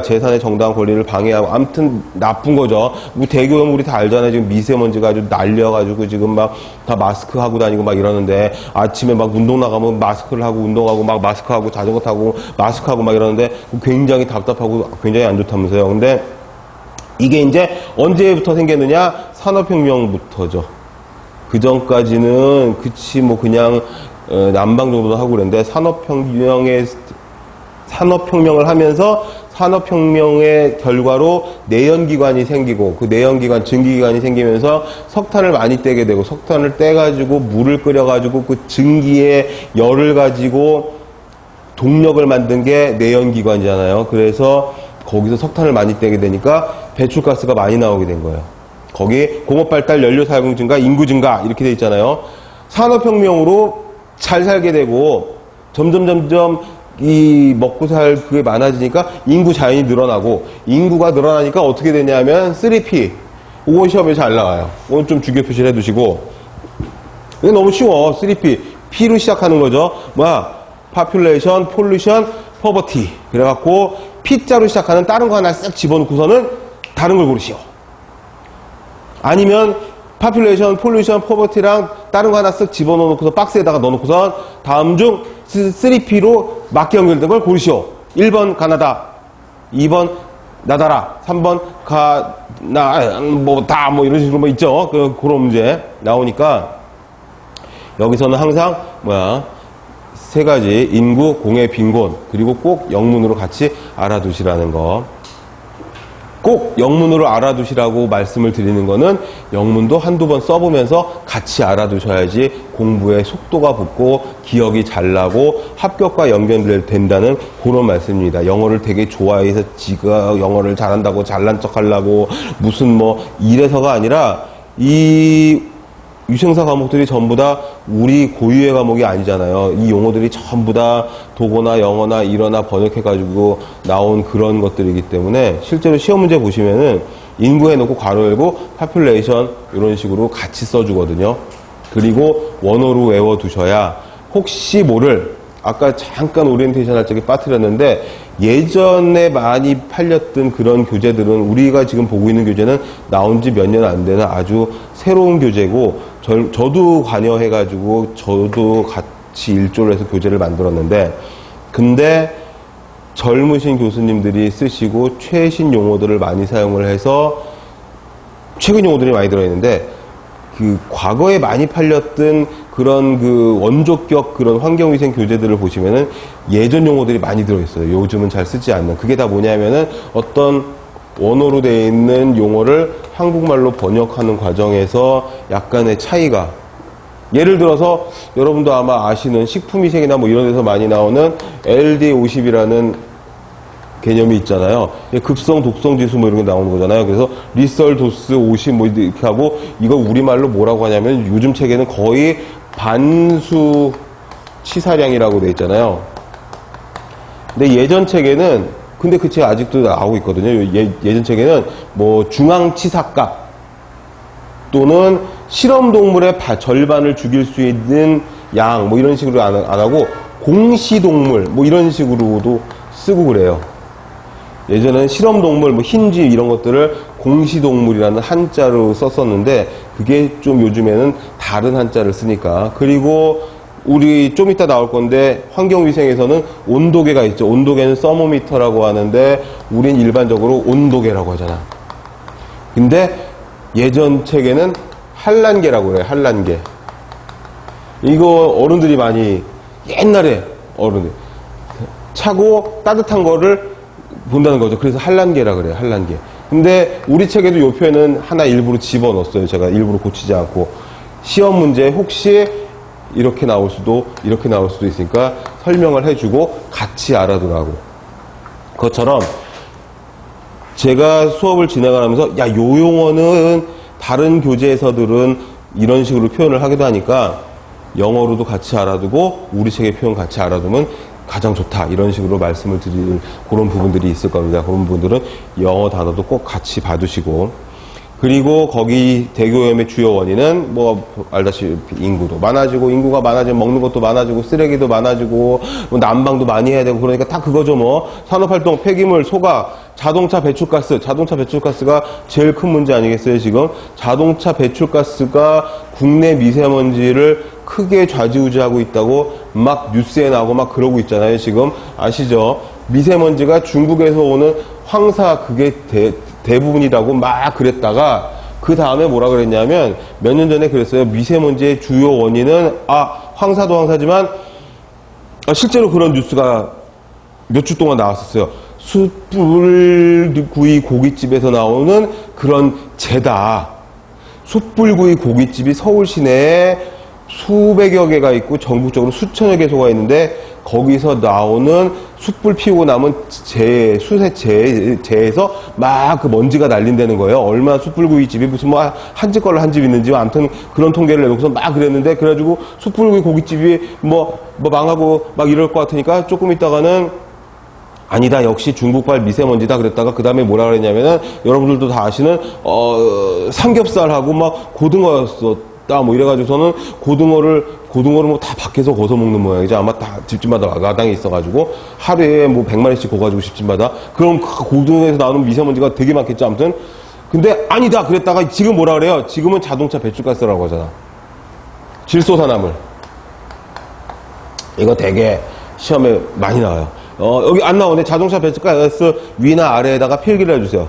재산의 정당한 권리를 방해하고, 아무튼 나쁜 거죠. 대기오염 우리 다 알잖아요. 지금 미세먼지가 아주 날려가지고 지금 다 마스크 하고 다니고 이러는데, 아침에 운동 나가면 마스크를 하고 운동하고 마스크 하고 자전거 타고 마스크 하고 이러는데 굉장히 답답하고 굉장히 안 좋다면서요. 근데 이게 이제 언제부터 생겼느냐? 산업혁명부터죠. 그 전까지는 그치 뭐 그냥 난방 정도도 하고 그랬는데 산업혁명을 하면서 산업혁명의 결과로 내연기관이 생기고 그 내연기관, 증기기관이 생기면서 석탄을 많이 떼게 되고 석탄을 떼가지고 물을 끓여가지고 그 증기의 열을 가지고 동력을 만든 게 내연기관이잖아요. 그래서 거기서 석탄을 많이 떼게 되니까 배출가스가 많이 나오게 된 거예요. 거기 공업발달, 연료 사용 증가, 인구 증가 이렇게 돼 있잖아요. 산업혁명으로 잘 살게 되고 점점 이 먹고 살 그게 많아지니까 인구 자연히 늘어나고 인구가 늘어나니까 어떻게 되냐면 3P 이건 시험에 잘 나와요. 이건 좀 주교 표시를 해두시고 이게 너무 쉬워. 3P P로 시작하는 거죠. 뭐야? Population, Pollution, Poverty 그래갖고 P자로 시작하는 다른 거 하나 쓱 집어넣고서는 다른 걸 고르시오. 아니면 Population, Pollution, Poverty랑 다른 거 하나 쓱 집어넣고서 박스에다가 넣어놓고선 다음 중 3P로 맞게 연결된 걸 고르시오. 1번 가나다, 2번 나다라, 3번 이런 식으로 뭐 있죠. 그런 문제 나오니까 여기서는 항상 세 가지 인구, 공해, 빈곤 그리고 꼭 영문으로 같이 알아두시라는 거. 꼭 영문으로 알아두시라고 말씀을 드리는 거는 영문도 한두 번 써보면서 같이 알아두셔야지 공부에 속도가 붙고 기억이 잘 나고 합격과 연결된다는 그런 말씀입니다. 영어를 되게 좋아해서 지가 영어를 잘한다고 잘난 척 하려고 무슨 뭐 이래서가 아니라 이 유생사 과목들이 전부 다 우리 고유의 과목이 아니잖아요. 이 용어들이 전부 다 독어나 영어나 일어나 번역해가지고 나온 그런 것들이기 때문에 실제로 시험 문제 보시면은 인구 해놓고 괄호 열고 population 이런 식으로 같이 써주거든요. 그리고 원어로 외워두셔야 혹시 모를 아까 잠깐 오리엔테이션 할 적에 빠뜨렸는데 예전에 많이 팔렸던 그런 교재들은 우리가 지금 보고 있는 교재는 나온 지 몇 년 안 되는 아주 새로운 교재고 저도 관여해가지고 저도 같이 일조를 해서 교재를 만들었는데 근데 젊으신 교수님들이 쓰시고 최신 용어들을 많이 사용을 해서 최근 용어들이 많이 들어있는데 그 과거에 많이 팔렸던 그런 그 원조격 그런 환경위생 교재들을 보시면은 예전 용어들이 많이 들어있어요. 요즘은 잘 쓰지 않는. 그게 다 뭐냐면은 어떤 원어로 되어 있는 용어를 한국말로 번역하는 과정에서 약간의 차이가 예를 들어서 여러분도 아마 아시는 식품위생이나 뭐 이런 데서 많이 나오는 LD50이라는 개념이 있잖아요. 급성, 독성 지수 뭐 이런 게 나오는 거잖아요. 그래서 리설, 도스, 50 뭐 이렇게 하고 이거 우리말로 뭐라고 하냐면 요즘 책에는 거의 반수 치사량이라고 돼 있잖아요. 근데 예전 책에는 근데 그 책 아직도 나오고 있거든요. 예전 책에는 뭐 중앙치사값 또는 실험동물의 절반을 죽일 수 있는 양 뭐 이런 식으로 안 하고 공시동물 뭐 이런 식으로도 쓰고 그래요. 예전에는 실험동물 뭐 흰쥐 이런 것들을 공시동물이라는 한자로 썼었는데 그게 좀 요즘에는 다른 한자를 쓰니까. 그리고 우리 좀 이따 나올 건데 환경위생에서는 온도계가 있죠. 온도계는 서모미터라고 하는데 우린 일반적으로 온도계라고 하잖아. 근데 예전 책에는 한란계라고 그래요. 한란계. 이거 어른들이 많이 옛날에 어른들 차고 따뜻한 거를 본다는 거죠. 그래서 한란계라 그래요. 한란계. 근데 우리 책에도 요 표현은 하나 일부러 집어넣었어요. 제가 일부러 고치지 않고 시험 문제 혹시 이렇게 나올 수도 있으니까 설명을 해주고 같이 알아두라고. 그것처럼 제가 수업을 진행하면서 야, 요 용어는 다른 교재에서들은 이런 식으로 표현을 하기도 하니까 영어로도 같이 알아두고 우리 책의 표현 같이 알아두면 가장 좋다. 이런 식으로 말씀을 드릴 그런 부분들이 있을 겁니다. 그런 부분들은 영어 단어도 꼭 같이 봐두시고. 그리고 거기 대교염의 주요 원인은 뭐 알다시피 인구도 많아지고 인구가 많아지면 먹는 것도 많아지고 쓰레기도 많아지고 뭐 난방도 많이 해야 되고 그러니까 다 그거죠. 뭐 산업활동, 폐기물, 소각, 자동차 배출가스가 제일 큰 문제 아니겠어요. 지금 자동차 배출가스가 국내 미세먼지를 크게 좌지우지하고 있다고 막 뉴스에 나오고 막 그러고 있잖아요. 지금 아시죠? 미세먼지가 중국에서 오는 황사 그게 대부분이라고 막 그랬다가 그 다음에 뭐라 그랬냐면 몇 년 전에 그랬어요. 미세먼지의 주요 원인은 황사도 황사지만 실제로 그런 뉴스가 몇 주 동안 나왔었어요. 숯불구이 고깃집에서 나오는 그런 재다. 숯불구이 고깃집이 서울 시내에 수백여 개가 있고 전국적으로 수천여 개소가 있는데 거기서 나오는 숯불 피우고 남은 숯의 재에서 막 그 먼지가 날린다는 거예요. 얼마나 숯불구이집이 무슨 뭐 한 집 걸로 한 집 있는지 아무튼 그런 통계를 내놓고서 막 그랬는데 그래가지고 숯불구이 고깃집이 뭐 망하고 막 이럴 것 같으니까 조금 있다가는 아니다, 역시 중국발 미세먼지다 그랬다가 그 다음에 뭐라 그랬냐면은 여러분들도 다 아시는 삼겹살하고 막 고등어였었다 뭐 이래가지고서는 고등어를 뭐 다 밖에서 거서 먹는 모양이죠. 아마 다 집집마다 마당에 있어가지고 하루에 뭐 100마리씩 고가지고 집집마다 그럼 고등어에서 나오는 미세먼지가 되게 많겠죠. 아무튼 근데 아니다 그랬다가 지금 뭐라 그래요? 지금은 자동차 배출가스라고 하잖아. 질소산화물. 이거 되게 시험에 많이 나와요. 여기 안 나오네. 자동차 배출가스 위나 아래에다가 필기를 해주세요.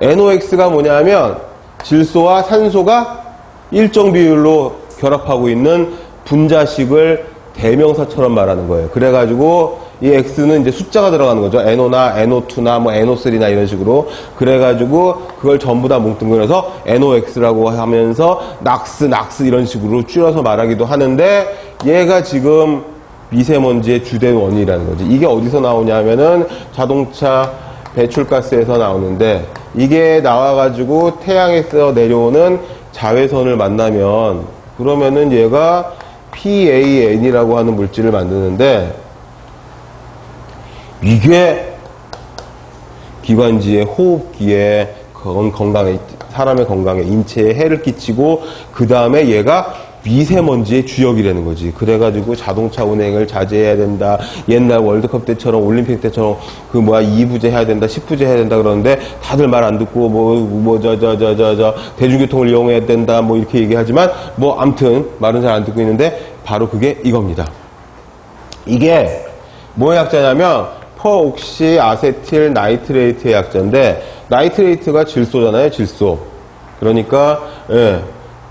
NOx가 뭐냐면 질소와 산소가 일정 비율로 결합하고 있는 분자식을 대명사처럼 말하는 거예요. 그래가지고 이 X는 이제 숫자가 들어가는 거죠. NO나 NO2나 뭐 NO3나 이런 식으로. 그래가지고 그걸 전부 다 뭉뚱그려서 NOx라고 하면서 낙스 이런 식으로 줄여서 말하기도 하는데 얘가 지금 미세먼지의 주된 원인이라는 거지. 이게 어디서 나오냐면은 자동차 배출가스에서 나오는데 이게 나와가지고 태양에서 내려오는 자외선을 만나면 그러면은 얘가 PAN이라고 하는 물질을 만드는데 이게 기관지에 호흡기에 건강에 사람의 건강에 인체에 해를 끼치고 그 다음에 얘가 미세먼지의 주역이라는 거지. 그래가지고 자동차 운행을 자제해야 된다. 옛날 월드컵 때처럼 올림픽 때처럼 2부제 해야 된다, 10부제 해야 된다 그러는데 다들 말 안 듣고 대중교통을 이용해야 된다 뭐 이렇게 얘기하지만 암튼 말은 잘 안 듣고 있는데 바로 그게 이겁니다. 이게 뭐의 약자냐면 퍼옥시 아세틸 나이트레이트의 약자인데 나이트레이트가 질소잖아요. 질소. 그러니까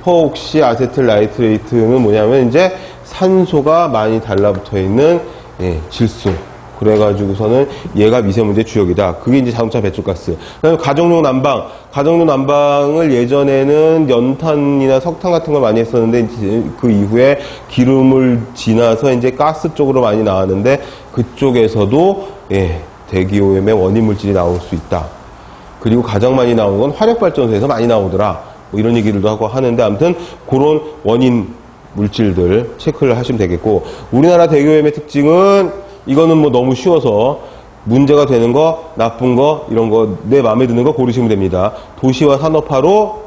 퍼옥시 아세틸 나이트레이트는 뭐냐면 이제 산소가 많이 달라붙어 있는 질소. 그래가지고서는 얘가 미세먼지의 주역이다. 그게 이제 자동차 배출가스. 그다음에 가정용 난방. 가정용 난방을 예전에는 연탄이나 석탄 같은 걸 많이 했었는데 그 이후에 기름을 지나서 이제 가스 쪽으로 많이 나왔는데 그쪽에서도 대기오염의 원인 물질이 나올 수 있다. 그리고 가장 많이 나오는 건 화력발전소에서 많이 나오더라. 뭐 이런 얘기들도 하고 하는데 아무튼 그런 원인 물질들 체크를 하시면 되겠고 우리나라 대기오염의 특징은 이거는 뭐 너무 쉬워서 문제가 되는 거, 나쁜 거, 이런 거, 내 마음에 드는 거 고르시면 됩니다. 도시와 산업화로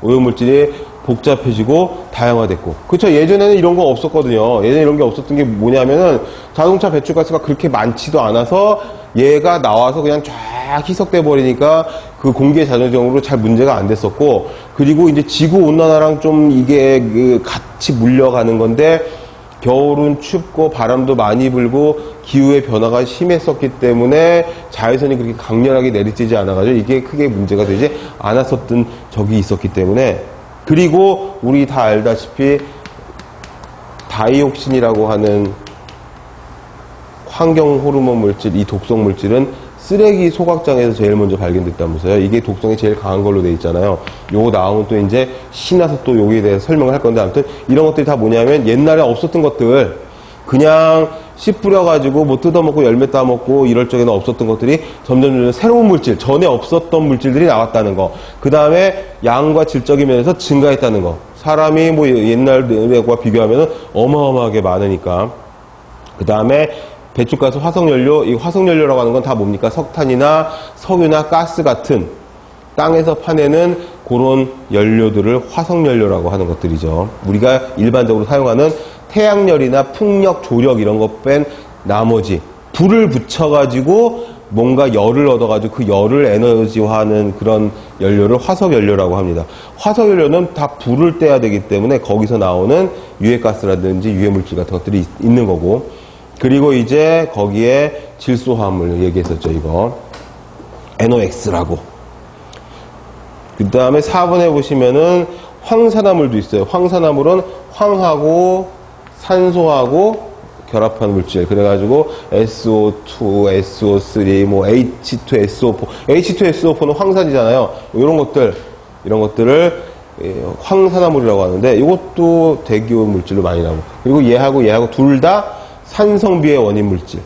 오염물질이 복잡해지고 다양화됐고. 그쵸? 예전에는 이런 거 없었거든요. 예전에 이런 게 없었던 게 뭐냐면은 자동차 배출가스가 그렇게 많지도 않아서 얘가 나와서 그냥 쫙 희석돼 버리니까 그 공기의 자정적으로 잘 문제가 안 됐었고 그리고 이제 지구 온난화랑 좀 이게 같이 물려가는 건데 겨울은 춥고 바람도 많이 불고 기후의 변화가 심했었기 때문에 자외선이 그렇게 강렬하게 내리쬐지 않아가지고 이게 크게 문제가 되지 않았었던 적이 있었기 때문에 그리고 우리 다 알다시피 다이옥신이라고 하는 환경 호르몬 물질, 이 독성 물질은 쓰레기 소각장에서 제일 먼저 발견됐다면서요. 이게 독성이 제일 강한 걸로 돼 있잖아요. 요거 나오면 또 이제 신나서 또 여기에 대해서 설명을 할 건데 아무튼 이런 것들이 다 뭐냐면 옛날에 없었던 것들 그냥 씨 뿌려가지고 뭐 뜯어먹고 열매 따먹고 이럴 적에는 없었던 것들이 점점 새로운 물질, 전에 없었던 물질들이 나왔다는 거. 그 다음에 양과 질적인 면에서 증가했다는 거. 사람이 뭐 옛날과 비교하면 어마어마하게 많으니까. 그 다음에 배출가스 화석연료, 이 화석연료라고 하는 건 다 뭡니까? 석탄이나 석유나 가스 같은 땅에서 파내는 그런 연료들을 화석연료라고 하는 것들이죠. 우리가 일반적으로 사용하는 태양열이나 풍력, 조력 이런 거 뺀 나머지 불을 붙여가지고 뭔가 열을 얻어가지고 그 열을 에너지화하는 그런 연료를 화석연료라고 합니다. 화석연료는 다 불을 떼야 되기 때문에 거기서 나오는 유해가스라든지 유해물질 같은 것들이 있는 거고 그리고 이제 거기에 질소화합물 얘기했었죠, 이거. NOx라고. 그 다음에 4번에 보시면은 황산화물도 있어요. 황산화물은 황하고 산소하고 결합한 물질. 그래가지고 SO2, SO3, 뭐 H2SO4. H2SO4는 황산이잖아요. 이런 것들을 황산화물이라고 하는데 이것도 대기오염 물질로 많이 나오고. 그리고 얘하고 둘 다 산성비의 원인 물질.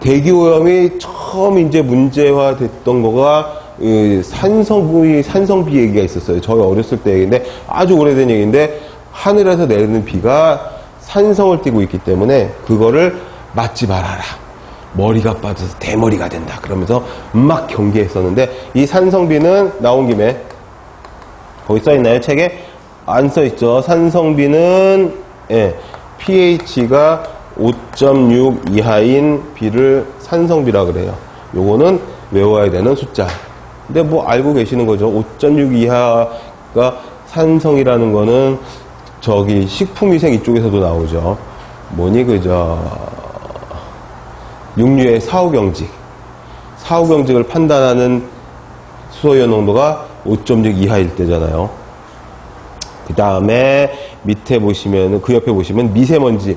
대기오염이 처음 이제 문제화 됐던 거가 산성비 얘기가 있었어요. 저희 어렸을 때 얘기인데 아주 오래된 얘기인데 하늘에서 내리는 비가 산성을 띠고 있기 때문에 그거를 맞지 말아라. 머리가 빠져서 대머리가 된다. 그러면서 막 경계했었는데 이 산성비는 나온 김에 거기 써있나요? 책에? 안 써있죠. 산성비는 pH가 5.6 이하인 비를 산성비라 그래요. 요거는 외워야 되는 숫자. 근데 뭐 알고 계시는 거죠. 5.6 이하가 산성이라는 거는 저기 식품위생 이쪽에서도 나오죠. 뭐니 그저 육류의 사후경직을 판단하는 수소이온 농도가 5.6 이하일 때잖아요. 그 다음에 밑에 보시면 그 옆에 보시면 미세먼지는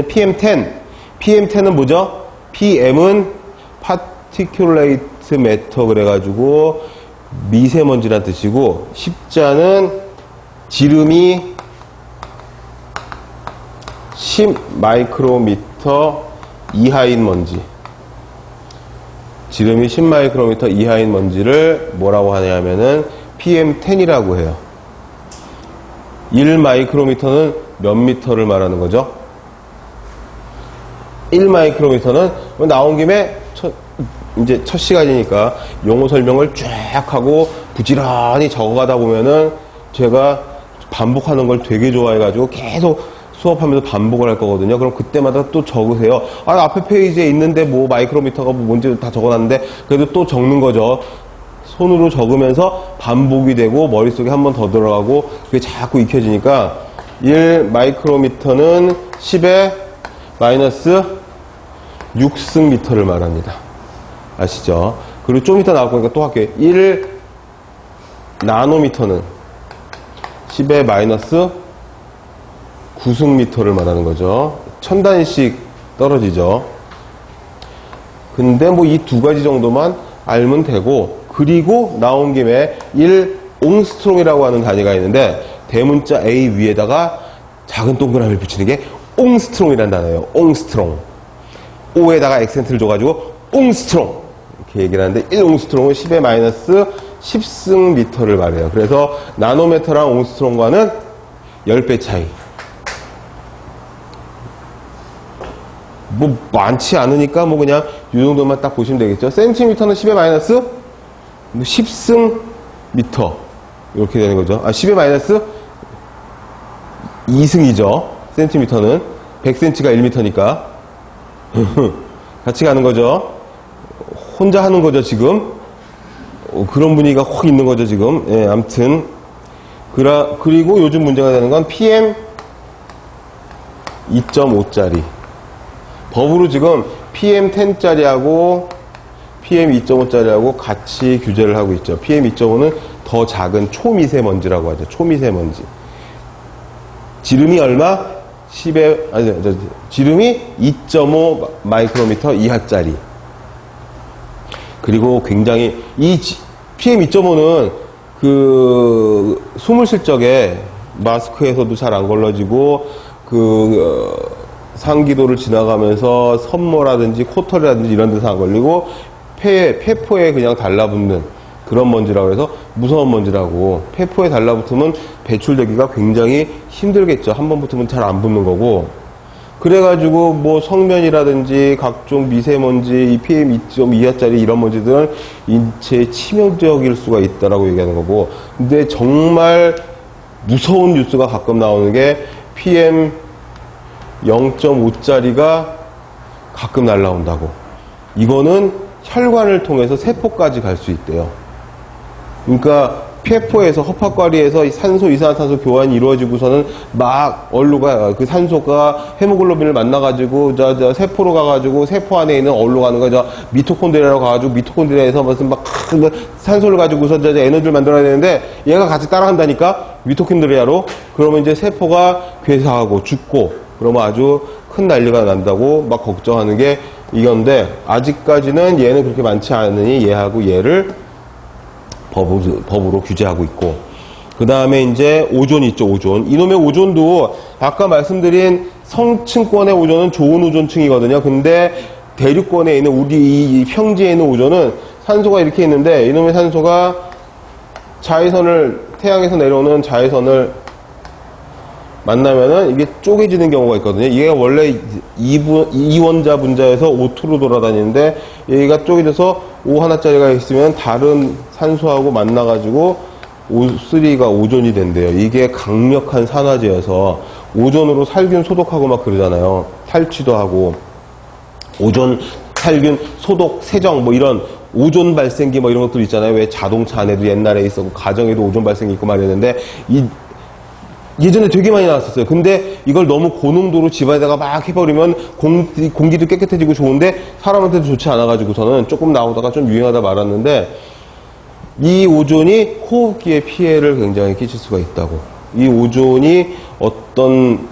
PM10. PM10은 뭐죠? PM은 Particulate Matter 그래가지고 미세먼지란 뜻이고 십자는 지름이 10 마이크로미터 이하인 먼지. 지름이 10 마이크로미터 이하인 먼지를 뭐라고 하냐면은 PM10이라고 해요. 1 마이크로미터는 몇 미터를 말하는 거죠? 1 마이크로미터는 나온 김에 이제 첫 시간이니까 용어 설명을 쫙 하고 부지런히 적어가다 보면은 제가 반복하는 걸 되게 좋아해가지고 계속 수업하면서 반복을 할 거거든요. 그럼 그때마다 또 적으세요. 앞에 페이지에 있는데 뭐 마이크로미터가 뭔지 다 적어놨는데 그래도 또 적는 거죠. 손으로 적으면서 반복이 되고 머릿속에 한 번 더 들어가고 그게 자꾸 익혀지니까 1 마이크로미터는 10의 마이너스 6승미터를 말합니다. 아시죠? 그리고 좀 이따 나올 거니까 또 할게요. 1 나노미터는 10의 마이너스 9승미터를 말하는 거죠. 1000단위씩 떨어지죠. 근데 뭐 이 두 가지 정도만 알면 되고, 그리고 나온 김에 1옹스트롱이라고 하는 단위가 있는데 대문자 A 위에다가 작은 동그라미를 붙이는 게 옹스트롱이라는 단어예요. 옹스트롱. O에다가 액센트를 줘가지고 옹스트롱 이렇게 얘기를 하는데 1옹스트롱은 10의 마이너스 10승미터를 말해요. 그래서 나노미터랑 옹스트롱과는 10배 차이. 뭐 많지 않으니까 뭐 그냥 이 정도만 딱 보시면 되겠죠. 센티미터는 10의 마이너스 10승미터 이렇게 되는 거죠. 10의 마이너스 2승이죠. 센티미터는 100cm가 1m니까 같이 가는 거죠. 혼자 하는 거죠 지금. 그런 분위기가 확 있는 거죠 지금. 예, 아무튼 그리고 요즘 문제가 되는 건 PM 2.5짜리 법으로 지금 PM10짜리하고 PM2.5짜리하고 같이 규제를 하고 있죠. PM2.5는 더 작은 초미세먼지라고 하죠. 초미세먼지. 지름이 얼마? 지름이 2.5 마이크로미터 이하짜리. 그리고 굉장히 이 PM2.5는 그 숨을 쉴 적에 마스크에서도 잘 안 걸러지고 상기도를 지나가면서 섬모라든지 코털이라든지 이런 데서 안 걸리고 폐포에 그냥 달라붙는 그런 먼지라고 해서 무서운 먼지라고. 폐포에 달라붙으면 배출되기가 굉장히 힘들겠죠. 한 번 붙으면 잘 안 붙는 거고. 그래가지고 뭐 성면이라든지 각종 미세먼지, 이 PM 2.5 이하짜리 이런 먼지들은 인체에 치명적일 수가 있다라고 얘기하는 거고. 근데 정말 무서운 뉴스가 가끔 나오는 게 PM 0.5짜리가 가끔 날라온다고. 이거는 혈관을 통해서 세포까지 갈 수 있대요. 그러니까 폐포에서 허파과리에서 산소 이산화탄소 교환이 이루어지고서는 막 얼루가 그 산소가 헤모글로빈을 만나가지고 저 세포로 가가지고 세포 안에 있는 얼로 가는 거 저 미토콘드리아로 가가지고 미토콘드리아에서 무슨 막 산소를 가지고서 저 에너지를 만들어야 되는데 얘가 같이 따라간다니까 미토콘드리아로. 그러면 이제 세포가 괴사하고 죽고 그러면 아주 큰 난리가 난다고 막 걱정하는 게 이건데, 아직까지는 얘는 그렇게 많지 않으니 얘하고 얘를 법으로 규제하고 있고, 그 다음에 이제 오존이 있죠. 오존. 이놈의 오존도 아까 말씀드린 성층권의 오존은 좋은 오존층이거든요. 근데 대륙권에 있는 우리 이 평지에 있는 오존은 산소가 이렇게 있는데, 이놈의 산소가 자외선을, 태양에서 내려오는 자외선을 만나면은 이게 쪼개지는 경우가 있거든요. 얘가 원래 이원자 분자에서 O2로 돌아다니는데 얘가 쪼개져서 O 하나짜리가 있으면 다른 산소하고 만나가지고 O3가 오존이 된대요. 이게 강력한 산화제여서 오존으로 살균 소독하고 막 그러잖아요. 탈취도 하고 오존 살균 소독 세정 뭐 이런 오존 발생기 뭐 이런 것들 있잖아요. 왜 자동차 안에도 옛날에 있었고 가정에도 오존 발생기 있고 말했는데 예전에 되게 많이 나왔었어요. 근데 이걸 너무 고농도로 집안에다가 막 해버리면 공기도 깨끗해지고 좋은데 사람한테도 좋지 않아가지고서는 조금 나오다가 좀 유행하다 말았는데, 이 오존이 호흡기에 피해를 굉장히 끼칠 수가 있다고. 이 오존이 어떤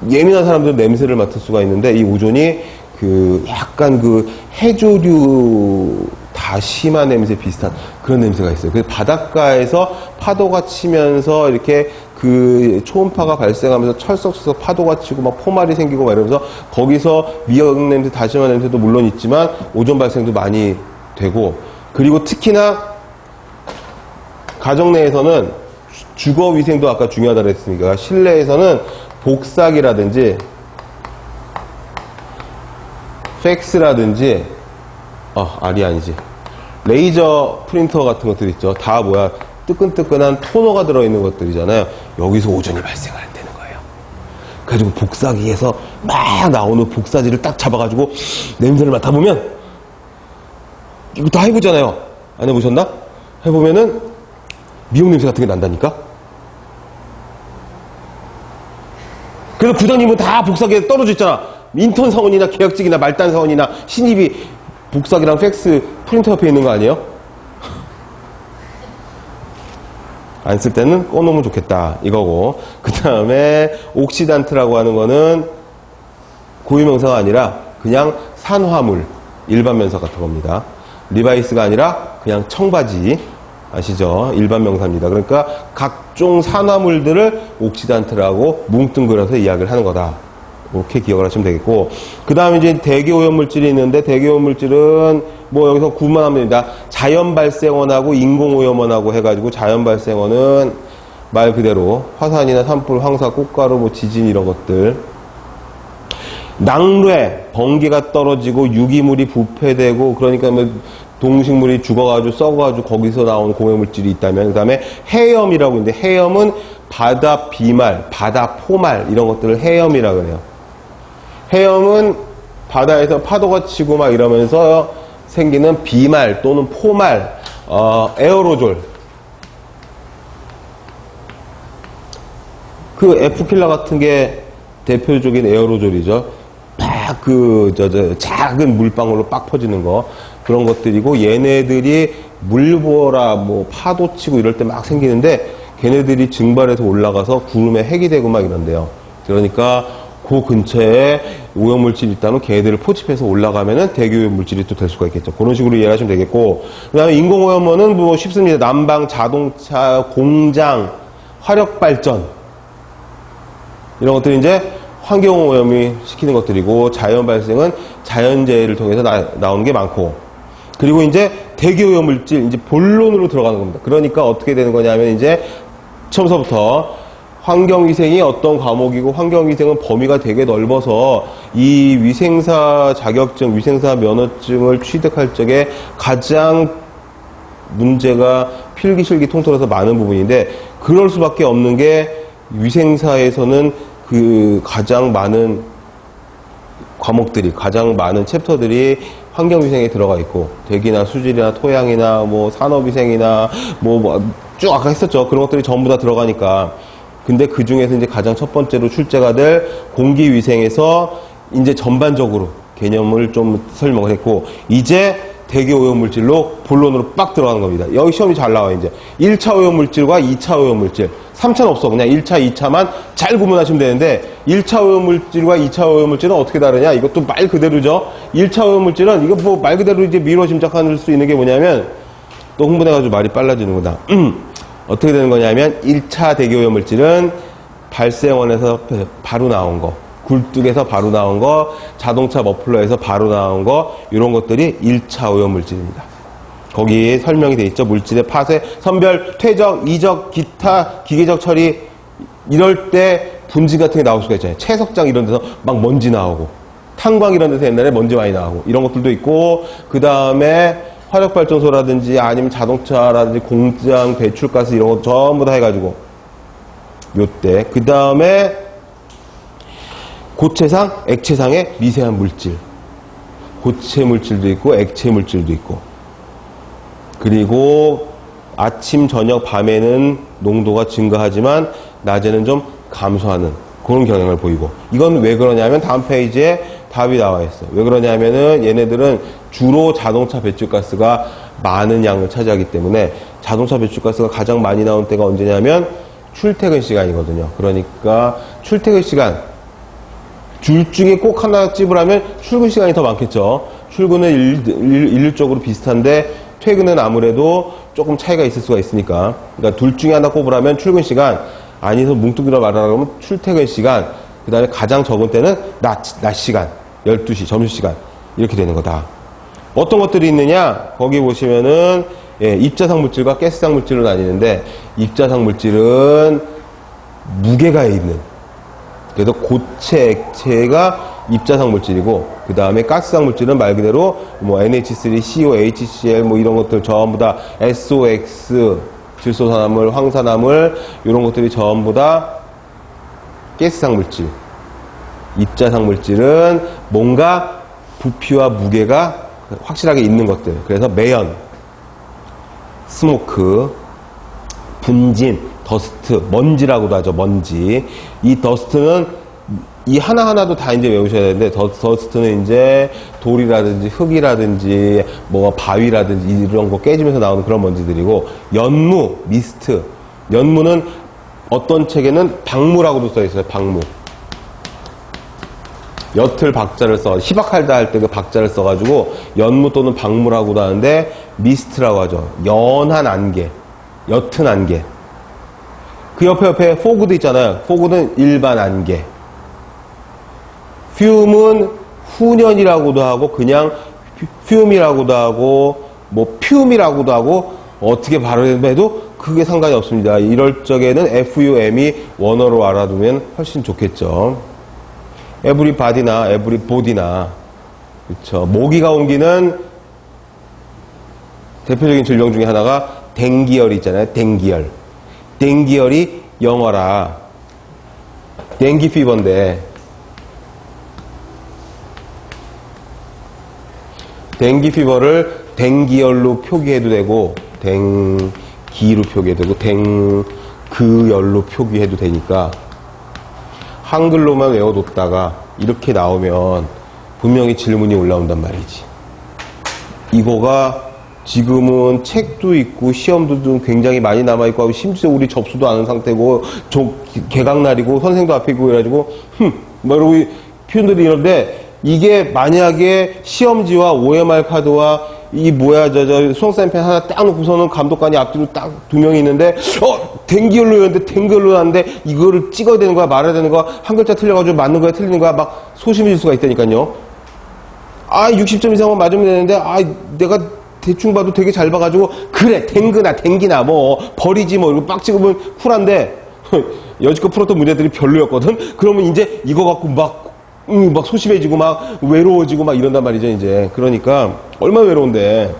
예민한 사람들은 냄새를 맡을 수가 있는데, 이 오존이 그 약간 그 해조류 다시마 냄새 비슷한 그런 냄새가 있어요. 그래서 바닷가에서 파도가 치면서 이렇게 그 초음파가 발생하면서 철썩철썩 파도가 치고 막 포말이 생기고 막 이러면서 거기서 미역 냄새, 다시마 냄새도 물론 있지만 오존 발생도 많이 되고, 그리고 특히나 가정 내에서는 주거 위생도 아까 중요하다 그랬으니까 실내에서는 복사기라든지 팩스라든지 알이 아니지 레이저 프린터 같은 것들 있죠. 다 뭐야, 뜨끈뜨끈한 토너가 들어있는 것들이잖아요. 여기서 오존이 발생을 안 되는 거예요. 그래가지고 복사기에서 막 나오는 복사지를 딱 잡아가지고 냄새를 맡아보면, 이거 다 해보잖아요. 안 해보셨나? 해보면은 미역 냄새 같은 게 난다니까? 그래서 부장님은 다 복사기에 떨어져 있잖아. 인턴 사원이나 계약직이나 말단 사원이나 신입이 복사기랑 팩스 프린터 옆에 있는 거 아니에요? 안 쓸 때는 꺼놓으면 좋겠다 이거고, 그 다음에 옥시단트라고 하는 거는 고유명사가 아니라 그냥 산화물, 일반 명사 같은 겁니다. 리바이스가 아니라 그냥 청바지 아시죠? 일반 명사입니다. 그러니까 각종 산화물들을 옥시단트라고 뭉뚱그려서 이야기를 하는 거다. 이렇게 기억을 하시면 되겠고, 그 다음에 이제 대기오염물질이 있는데, 대기오염물질은 뭐 여기서 구분만 하면 됩니다. 자연발생원하고 인공오염원하고 해가지고, 자연발생원은 말 그대로 화산이나 산불, 황사, 꽃가루, 뭐 지진 이런 것들, 낙뢰, 번개가 떨어지고 유기물이 부패되고, 그러니까 뭐 동식물이 죽어가지고 썩어가지고 거기서 나온 공해물질이 있다면, 그 다음에 해염이라고 있는데, 해염은 바다 비말, 바다 포말 이런 것들을 해염이라고 해요. 해염은 바다에서 파도가 치고 막 이러면서 생기는 비말 또는 포말, 에어로졸. 그 F킬러 같은 게 대표적인 에어로졸이죠. 막 작은 물방울로 빡 퍼지는 거. 그런 것들이고, 얘네들이 물보라, 뭐 파도 치고 이럴 때 막 생기는데, 걔네들이 증발해서 올라가서 구름에 핵이 되고 막 이런데요. 그러니까 그 근처에 오염물질이 있다면 걔네들을 포집해서 올라가면은 대기오염물질이 또 될 수가 있겠죠. 그런 식으로 이해하시면 되겠고, 그 다음에 인공오염원은 뭐 쉽습니다. 난방, 자동차, 공장, 화력발전 이런 것들이 이제 환경오염이 시키는 것들이고, 자연발생은 자연재해를 통해서 나오는 게 많고, 그리고 이제 대기오염물질 이제 본론으로 들어가는 겁니다. 그러니까 어떻게 되는 거냐면, 이제 처음서부터 환경위생이 어떤 과목이고, 환경위생은 범위가 되게 넓어서 이 위생사 자격증, 위생사 면허증을 취득할 적에 가장 문제가 필기실기 통틀어서 많은 부분인데, 그럴 수밖에 없는 게 위생사에서는 그 가장 많은 과목들이, 가장 많은 챕터들이 환경위생에 들어가 있고, 대기나 수질이나 토양이나 뭐 산업위생이나 뭐 쭉 아까 했었죠. 그런 것들이 전부 다 들어가니까. 근데 그 중에서 이제 가장 첫 번째로 출제가 될 공기위생에서 이제 전반적으로 개념을 좀 설명을 했고, 이제 대기 오염물질로 본론으로 빡 들어가는 겁니다. 여기 시험이 잘 나와요, 이제. 1차 오염물질과 2차 오염물질. 3차는 없어. 그냥 1차, 2차만 잘 구분하시면 되는데, 1차 오염물질과 2차 오염물질은 어떻게 다르냐? 이것도 말 그대로죠. 1차 오염물질은, 이거 뭐 말 그대로 이제 미뤄 짐작할 수 있는 게 뭐냐면, 또 흥분해가지고 말이 빨라지는구나. 어떻게 되는 거냐면, 1차 대기 오염물질은 발생원에서 바로 나온 거, 굴뚝에서 바로 나온 거, 자동차 머플러에서 바로 나온 거, 이런 것들이 1차 오염물질입니다. 거기에 설명이 돼 있죠. 물질의 파쇄, 선별, 퇴적, 이적, 기타, 기계적 처리, 이럴 때 분진 같은 게 나올 수가 있잖아요. 채석장 이런 데서 막 먼지 나오고, 탄광 이런 데서 옛날에 먼지 많이 나오고, 이런 것들도 있고, 그 다음에 화력발전소라든지 아니면 자동차라든지 공장, 배출가스 이런 거 전부 다 해가지고, 요때. 그 다음에 고체상, 액체상의 미세한 물질. 고체 물질도 있고, 액체 물질도 있고. 그리고 아침, 저녁, 밤에는 농도가 증가하지만 낮에는 좀 감소하는 그런 경향을 보이고, 이건 왜 그러냐면 다음 페이지에 답이 나와 있어요. 왜 그러냐면은 얘네들은 주로 자동차 배출가스가 많은 양을 차지하기 때문에, 자동차 배출가스가 가장 많이 나온 때가 언제냐면 출퇴근 시간이거든요. 그러니까 출퇴근 시간, 둘 중에 꼭 하나 찝으라면 출근 시간이 더 많겠죠. 출근은 일률적으로 비슷한데 퇴근은 아무래도 조금 차이가 있을 수가 있으니까. 그러니까 둘 중에 하나 꼽으라면 출근 시간, 아니서 뭉뚱그려 말하라면 출퇴근 시간, 그 다음에 가장 적은 때는 낮 시간, 12시, 점심시간, 이렇게 되는 거다. 어떤 것들이 있느냐? 거기 보시면은, 입자상 물질과 가스상 물질로 나뉘는데, 입자상 물질은 무게가 있는, 그래서 고체, 액체가 입자상 물질이고, 그 다음에 가스상 물질은 말 그대로 뭐 NH3, CO, HCl 뭐 이런 것들 전부 다 SOX, 질소산화물, 황산화물 이런 것들이 전부 다 가스상 물질. 입자상 물질은 뭔가 부피와 무게가 확실하게 있는 것들. 그래서 매연, 스모크, 분진, 더스트, 먼지라고도 하죠. 먼지. 이 더스트는 이 하나하나도 다 이제 외우셔야 되는데, 더스트는 이제 돌이라든지 흙이라든지 뭐 바위라든지 이런 거 깨지면서 나오는 그런 먼지들이고, 연무, 미스트. 연무는 어떤 책에는 박무라고도 써 있어요. 박무. 옅을 박자를 써, 희박할다 할 때 그 박자를 써가지고 연무 또는 박무라고도 하는데, 미스트라고 하죠. 연한 안개, 옅은 안개. 그 옆에 포그도 있잖아요. 포그는 일반 안개. 퓨음은 훈연이라고도 하고, 그냥 퓨음이라고도 하고, 뭐 퓨음이라고도 하고, 어떻게 발음해도 크게 상관이 없습니다. 이럴 적에는 FUM이 원어로 알아두면 훨씬 좋겠죠. 에브리바디나 에브리보디나, 그쵸. 모기가 옮기는 대표적인 질병 중에 하나가 댕기열이 있잖아요. 댕기열. 댕기열이 영어라. 댕기 피버인데, 댕기 피버를 댕기열로 표기해도 되고, 댕기로 표기해도 되고, 댕그열로 표기해도 되니까, 한글로만 외워뒀다가 이렇게 나오면 분명히 질문이 올라온단 말이지. 이거가 지금은 책도 있고 시험도 좀 굉장히 많이 남아있고 하고, 심지어 우리 접수도 안 한 상태고, 개강날이고 선생도 앞에 있고 그래가지고 뭐 이러고 표현들이 이런데, 이게 만약에 시험지와 OMR 카드와 이 뭐야 수험사인펜 하나 딱 놓고서는 감독관이 앞뒤로 딱 두 명이 있는데, 댕기열로 였는데 댕기열로 나는데 이거를 찍어야 되는 거야 말아야 되는 거야, 한 글자 틀려가지고 맞는 거야 틀리는 거야 막 소심해질 수가 있다니까요. 60점 이상은 맞으면 되는데, 내가 대충 봐도 되게 잘 봐가지고, 그래 댕기나 뭐 버리지 뭐 이러고 빡 찍으면 쿨한데, 여지껏 풀었던 문제들이 별로였거든. 그러면 이제 이거 갖고 막 소심해지고 막 외로워지고 막 이런단 말이죠. 이제 그러니까 얼마나 외로운데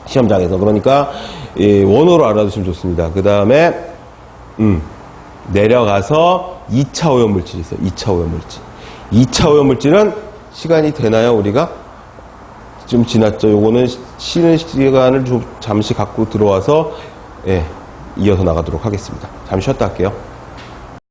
시험장에서. 그러니까 원어로 알아두시면 좋습니다. 그 다음에 내려가서 2차 오염물질이 있어요. 2차 오염물질. 2차 오염물질은 시간이 되나요? 우리가 좀 지났죠. 요거는 쉬는 시간을 좀 잠시 갖고 들어와서 이어서 나가도록 하겠습니다. 잠시 쉬었다 할게요.